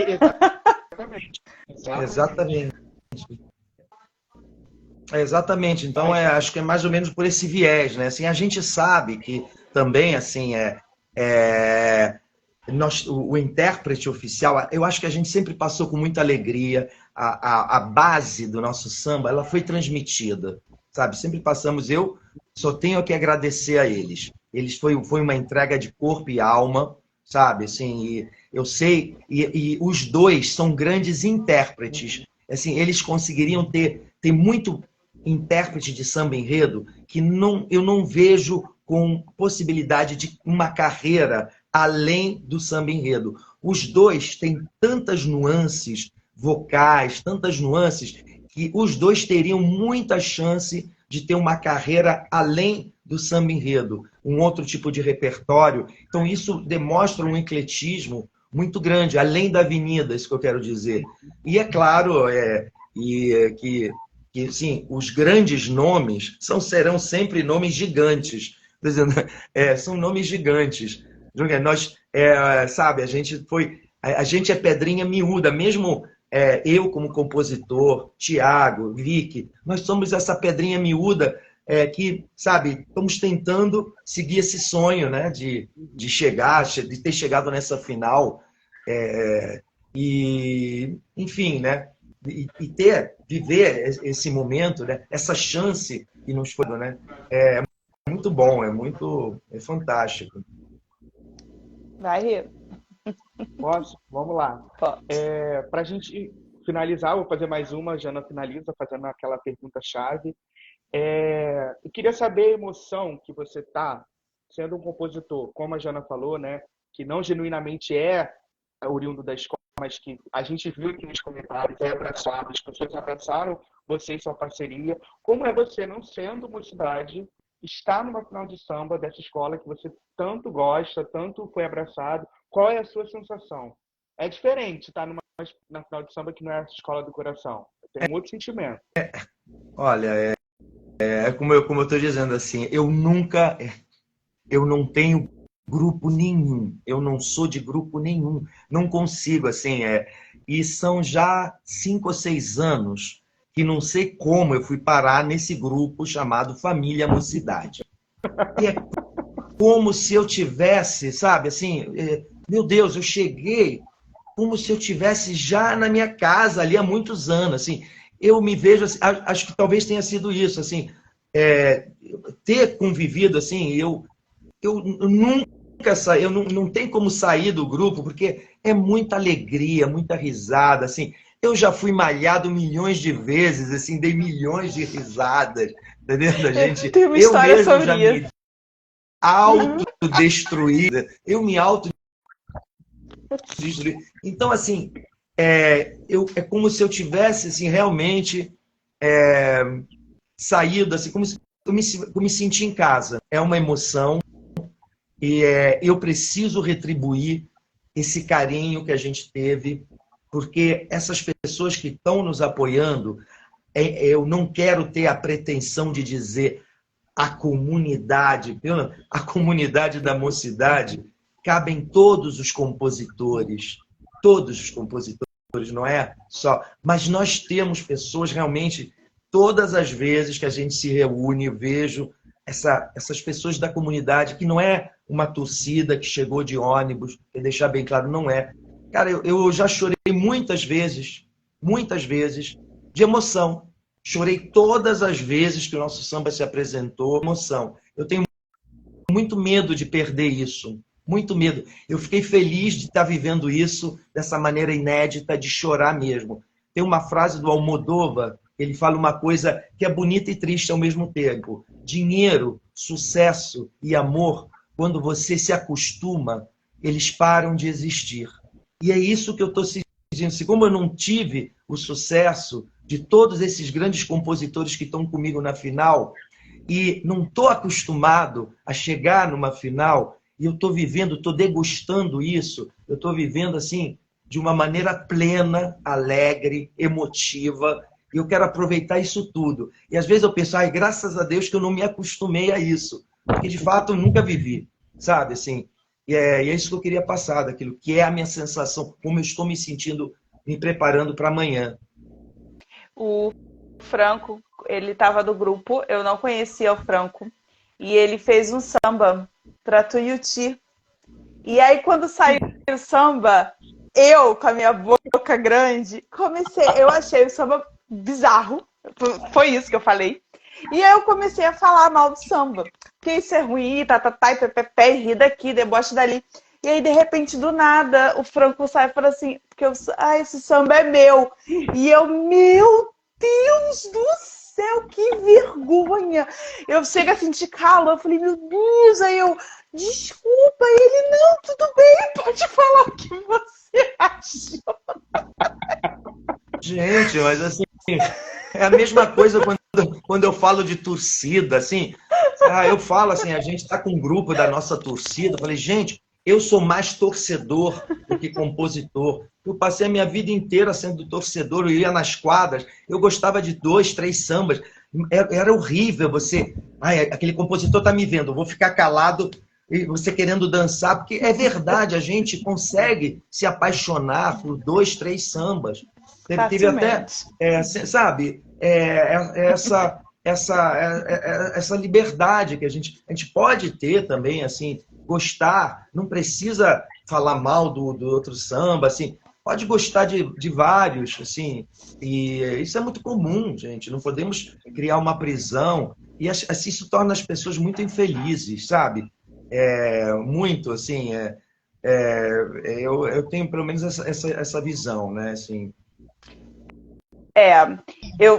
Speaker 3: Exatamente. Então, acho que é mais ou menos por esse viés, né? Assim, a gente sabe que também, assim, o intérprete oficial, eu acho que a gente sempre passou com muita alegria. A base do nosso samba, ela foi transmitida, sabe? Sempre passamos, eu só tenho que agradecer a eles. Eles foi uma entrega de corpo e alma, sabe? Assim, eu sei, e os dois são grandes intérpretes. Assim, eles conseguiriam ter muito intérprete de samba enredo que eu não vejo com possibilidade de uma carreira além do samba enredo. Os dois têm tantas nuances vocais, tantas nuances, que os dois teriam muita chance de ter uma carreira além do samba enredo, um outro tipo de repertório. Então isso demonstra um ecletismo muito grande, além da avenida, isso que eu quero dizer. E é claro que sim, os grandes nomes serão sempre nomes gigantes. São nomes gigantes. Nós, sabe, a gente é pedrinha miúda, mesmo eu como compositor, Thiago, Vicky, nós somos essa pedrinha miúda que, sabe, estamos tentando seguir esse sonho, né, de ter chegado nessa final e, enfim, né, e viver esse momento, né, essa chance que nos foi, né, muito muito bom, é fantástico.
Speaker 2: Vai, Rio.
Speaker 4: Posso? Vamos lá.
Speaker 2: Pode.
Speaker 4: Para a gente finalizar, vou fazer mais uma, a Jana finaliza fazendo aquela pergunta-chave. Eu queria saber a emoção que você está sendo um compositor, como a Jana falou, né, que não genuinamente é oriundo da escola, mas que a gente viu aqui nos comentários, é abraçado, as pessoas abraçaram você e sua parceria. Como é você, não sendo mocidade, estar numa final de samba dessa escola que você tanto gosta, tanto foi abraçado? Qual é a sua sensação? É diferente estar na final de samba que não é a escola do coração. Tem um outro sentimento.
Speaker 3: Olha, como eu estou dizendo assim, eu não tenho grupo nenhum, eu não sou de grupo nenhum, não consigo, assim, e são já 5 ou 6 anos que não sei como eu fui parar nesse grupo chamado Família Mocidade. E é como se eu tivesse, sabe, assim, meu Deus, eu cheguei como se eu tivesse já na minha casa ali há muitos anos, assim, eu me vejo, assim, acho que talvez tenha sido isso, assim, ter convivido, assim, eu nunca saí, eu não tenho como sair do grupo, porque é muita alegria, muita risada, assim, eu já fui malhado milhões de vezes, assim, dei milhões de risadas, entendeu?
Speaker 2: Tem uma história sobre
Speaker 3: já
Speaker 2: isso.
Speaker 3: me autodestruí, eu me autodestruí. Então, assim, é como se eu tivesse, assim, realmente saído, assim, como se eu me senti em casa. É uma emoção e eu preciso retribuir esse carinho que a gente teve, porque essas pessoas que estão nos apoiando, eu não quero ter a pretensão de dizer a comunidade da mocidade, cabem todos os compositores, não é só. Mas nós temos pessoas realmente, todas as vezes que a gente se reúne, eu vejo essas pessoas da comunidade, que não é uma torcida que chegou de ônibus, quer deixar bem claro, não é. Cara, eu já chorei muitas vezes, de emoção. Chorei todas as vezes que o nosso samba se apresentou, emoção. Eu tenho muito medo de perder isso, muito medo. Eu fiquei feliz de estar vivendo isso dessa maneira inédita, de chorar mesmo. Tem uma frase do Almodóvar, ele fala uma coisa que é bonita e triste ao mesmo tempo. Dinheiro, sucesso e amor, quando você se acostuma, eles param de existir. E é isso que eu estou sentindo. Assim, como eu não tive o sucesso de todos esses grandes compositores que estão comigo na final, e não estou acostumado a chegar numa final, e eu estou vivendo, estou degustando isso, eu estou vivendo assim, de uma maneira plena, alegre, emotiva, e eu quero aproveitar isso tudo. E às vezes eu penso, graças a Deus que eu não me acostumei a isso, porque de fato eu nunca vivi, sabe, assim, e é isso que eu queria passar, daquilo que é a minha sensação, como eu estou me sentindo, me preparando para amanhã.
Speaker 2: O Franco, ele estava do grupo, eu não conhecia o Franco, e ele fez um samba para Tuiuti. E aí, quando saiu o samba, eu, com a minha boca grande, eu achei o samba bizarro, foi isso que eu falei. E aí eu comecei a falar mal do samba, que isso é ruim, e ri daqui, deboche dali. E aí, de repente, do nada, o Franco sai e fala assim, esse samba é meu. E eu, meu Deus do céu, que vergonha. Eu chego a sentir calor, eu falei, meu Deus, aí eu, desculpa, ele, não, tudo bem, pode falar o que você achou.
Speaker 3: Gente, mas assim, é a mesma coisa quando eu falo de torcida, assim, eu falo assim, a gente está com um grupo da nossa torcida, eu falei, gente, eu sou mais torcedor do que compositor. Eu passei a minha vida inteira sendo torcedor, eu ia nas quadras, eu gostava de 2, 3 sambas. Era horrível você... aquele compositor está me vendo, eu vou ficar calado e você querendo dançar, porque é verdade, a gente consegue se apaixonar por 2, 3 sambas. Teve até, sabe, essa liberdade que a gente pode ter também, assim, gostar, não precisa falar mal do outro samba, assim, pode gostar de vários, assim, e isso é muito comum, gente. Não podemos criar uma prisão, e assim isso torna as pessoas muito infelizes, sabe? Muito, assim, eu tenho pelo menos essa visão, né? Assim,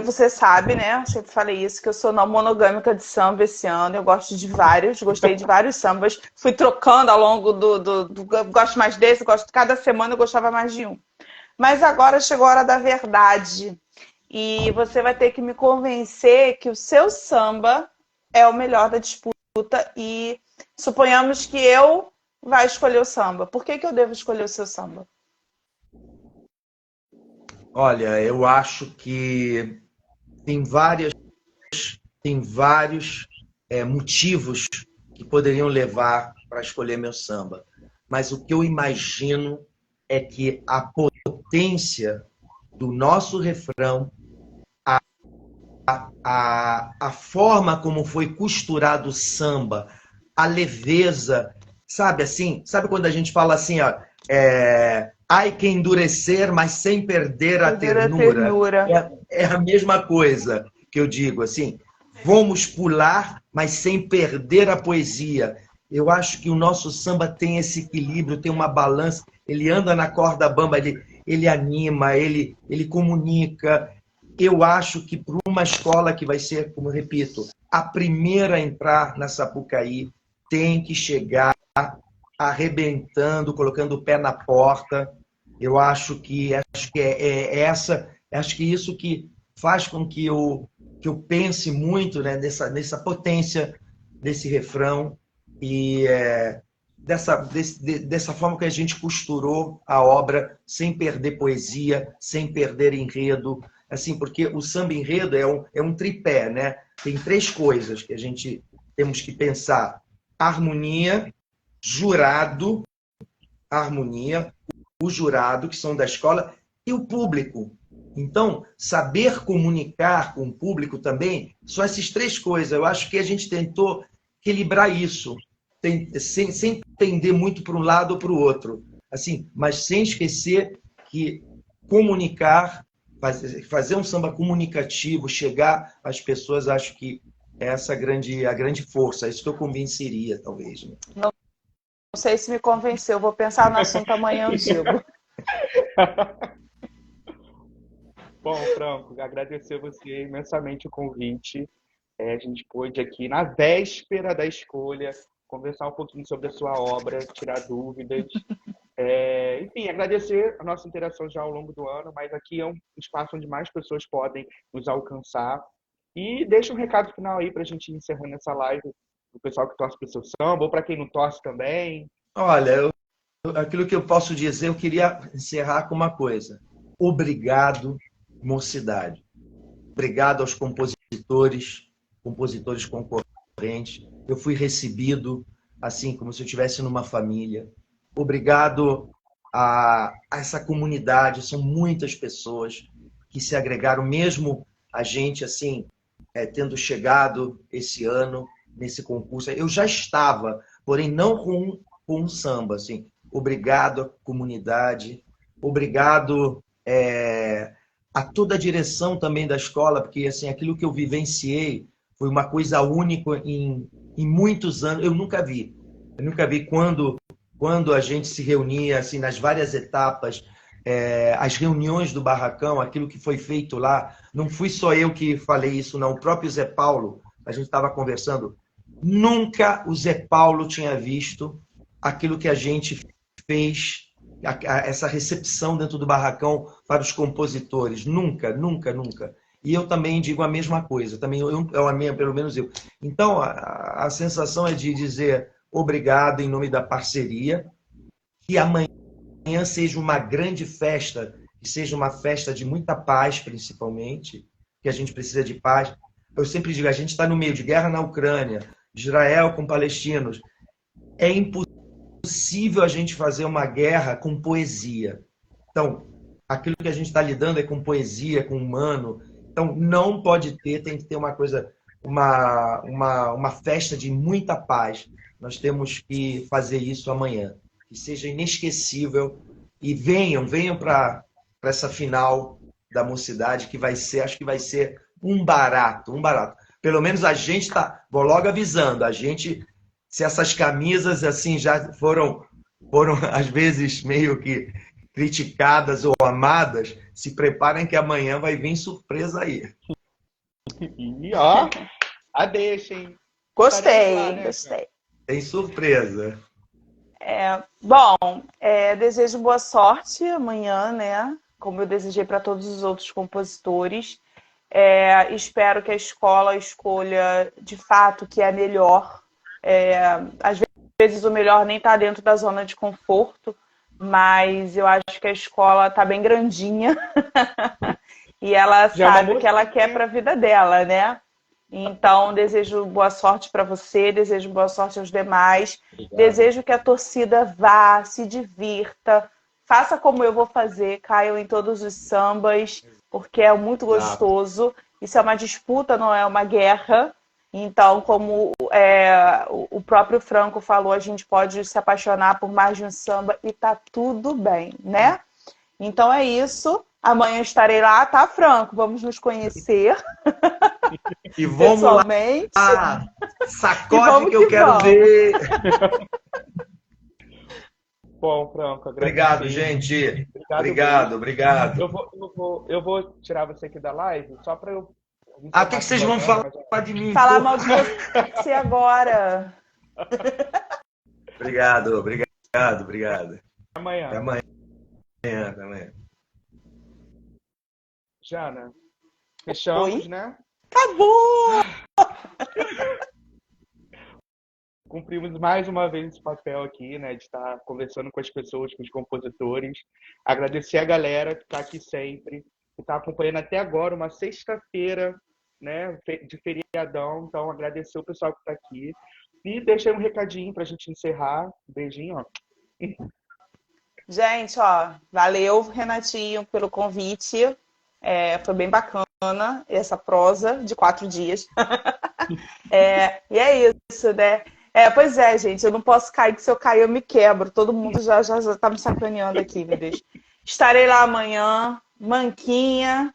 Speaker 2: Você sabe, né? Eu sempre falei isso, que eu sou não monogâmica de samba esse ano. Eu gosto de vários, gostei de vários sambas. Fui trocando ao longo gosto mais desse, cada semana eu gostava mais de um. Mas agora chegou a hora da verdade. E você vai ter que me convencer que o seu samba é o melhor da disputa. E suponhamos que eu vá escolher o samba. Por que eu devo escolher o seu samba?
Speaker 3: olha, eu acho que tem vários motivos que poderiam levar para escolher meu samba. Mas o que eu imagino é que a potência do nosso refrão, a forma como foi costurado o samba, a leveza, sabe assim? Sabe quando a gente fala assim, ó, ai que endurecer, mas sem perder a ternura. É a mesma coisa que eu digo, assim, vamos pular, mas sem perder a poesia. Eu acho que o nosso samba tem esse equilíbrio, tem uma balança, ele anda na corda bamba, ele anima, ele comunica. Eu acho que para uma escola que vai ser, como eu repito, a primeira a entrar na Sapucaí, tem que chegar arrebentando, colocando o pé na porta. Eu acho que isso que faz com que eu pense muito, né, nessa potência desse refrão e dessa forma que a gente costurou a obra sem perder poesia, sem perder enredo, assim, porque o samba enredo é um tripé, né? Tem três coisas que a gente temos que pensar: harmonia, jurado, harmonia, o jurado, que são da escola, e o público. Então, saber comunicar com o público também são essas três coisas. Eu acho que a gente tentou equilibrar isso, sem tender muito para um lado ou para o outro, assim, mas sem esquecer que comunicar, fazer um samba comunicativo, chegar às pessoas, acho que essa é a grande força. É isso que eu convenceria, talvez. Né?
Speaker 2: Não sei se me convenceu, vou pensar no assunto amanhã, eu digo.
Speaker 4: Bom, Franco, agradecer a você imensamente o convite. A gente pôde aqui, na véspera da escolha, conversar um pouquinho sobre a sua obra, tirar dúvidas. Enfim, agradecer a nossa interação já ao longo do ano, mas aqui é um espaço onde mais pessoas podem nos alcançar. E deixa um recado final aí para a gente ir encerrando essa live, o pessoal que torce para o seu samba, ou para quem não torce também.
Speaker 3: Olha, aquilo que eu posso dizer, eu queria encerrar com uma coisa. Obrigado, mocidade. Obrigado aos compositores concorrentes. Eu fui recebido assim, como se eu estivesse numa família. Obrigado a essa comunidade. São muitas pessoas que se agregaram, mesmo a gente assim, tendo chegado esse ano nesse concurso. Eu já estava, porém não com um samba. Assim. Obrigado à comunidade. Obrigado a toda a direção também da escola, porque assim, aquilo que eu vivenciei foi uma coisa única em muitos anos. Eu nunca vi quando a gente se reunia assim, nas várias etapas, as reuniões do Barracão, aquilo que foi feito lá. Não fui só eu que falei isso, não. O próprio Zé Paulo, a gente estava conversando, nunca o Zé Paulo tinha visto aquilo que a gente fez, essa recepção dentro do Barracão para os compositores. Nunca, nunca, nunca. E eu também digo a mesma coisa, também pelo menos eu. Então, a sensação é de dizer obrigado em nome da parceria, que amanhã seja uma grande festa, que seja uma festa de muita paz, principalmente, que a gente precisa de paz. Eu sempre digo, a gente está no meio de guerra na Ucrânia, Israel com palestinos. É impossível a gente fazer uma guerra com poesia. Então, aquilo que a gente está lidando é com poesia, com humano. Então, não pode ter, tem que ter uma coisa, uma festa de muita paz. Nós temos que fazer isso amanhã. Que seja inesquecível E venham para essa final da Mocidade, que vai ser, acho que vai ser um barato, um barato. Pelo menos a gente tá, vou logo avisando, a gente, se essas camisas assim já foram às vezes meio que criticadas ou amadas, se preparem que amanhã vai vir surpresa aí.
Speaker 4: E ó, a deixa, hein?
Speaker 2: Gostei,
Speaker 4: Estaremos lá, né,
Speaker 2: gostei.
Speaker 3: Tem surpresa.
Speaker 2: Bom, desejo boa sorte amanhã, né? Como eu desejei para todos os outros compositores. Espero que a escola escolha de fato o que é melhor. Às vezes o melhor nem está dentro da zona de conforto, mas eu acho que a escola está bem grandinha e ela
Speaker 4: Já é uma
Speaker 2: sabe o que ela
Speaker 4: mocinha.
Speaker 2: quer para a vida dela, né? Então, desejo boa sorte para você, desejo boa sorte aos demais, desejo que a torcida vá, se divirta, faça como eu vou fazer, caiam em todos os sambas, porque é muito gostoso. Isso é uma disputa, não é uma guerra. Então, como o próprio Franco falou, a gente pode se apaixonar por mais de um samba e tá tudo bem, né? Então é isso. Amanhã estarei lá, tá, Franco? Vamos nos conhecer
Speaker 3: E vamos lá,
Speaker 2: pessoalmente.
Speaker 3: sacode que eu quero ver.
Speaker 4: Bom, Franco,
Speaker 3: Obrigado,
Speaker 4: agradecido.
Speaker 3: gente.
Speaker 4: Obrigado.
Speaker 3: Obrigado.
Speaker 4: Eu vou tirar você aqui da live só para eu.
Speaker 3: O que vocês vão falar de mim?
Speaker 2: Falar mal de você agora.
Speaker 3: Obrigado.
Speaker 4: Amanhã.
Speaker 3: Até amanhã.
Speaker 4: Jana, fechamos,
Speaker 2: Oi?
Speaker 4: né?
Speaker 2: Acabou!
Speaker 4: Cumprimos mais uma vez esse papel aqui, né? De estar conversando com as pessoas, com os compositores. Agradecer a galera que está aqui sempre, que está acompanhando até agora, uma sexta-feira, né? De feriadão. Então, agradecer o pessoal que está aqui. E deixei um recadinho para a gente encerrar. Um beijinho, ó.
Speaker 2: Gente, valeu, Renatinho, pelo convite. Foi bem bacana essa prosa de 4 dias. E é isso, né? Pois é, gente, eu não posso cair, que se eu cair eu me quebro. Todo mundo já tá me sacaneando aqui, meu Deus. Estarei lá amanhã, manquinha,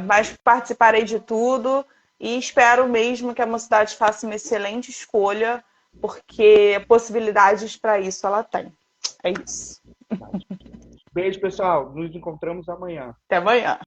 Speaker 2: mas participarei de tudo e espero mesmo que a Mocidade faça uma excelente escolha, porque possibilidades para isso ela tem. É isso.
Speaker 4: Beijo, pessoal. Nos encontramos amanhã.
Speaker 2: Até amanhã.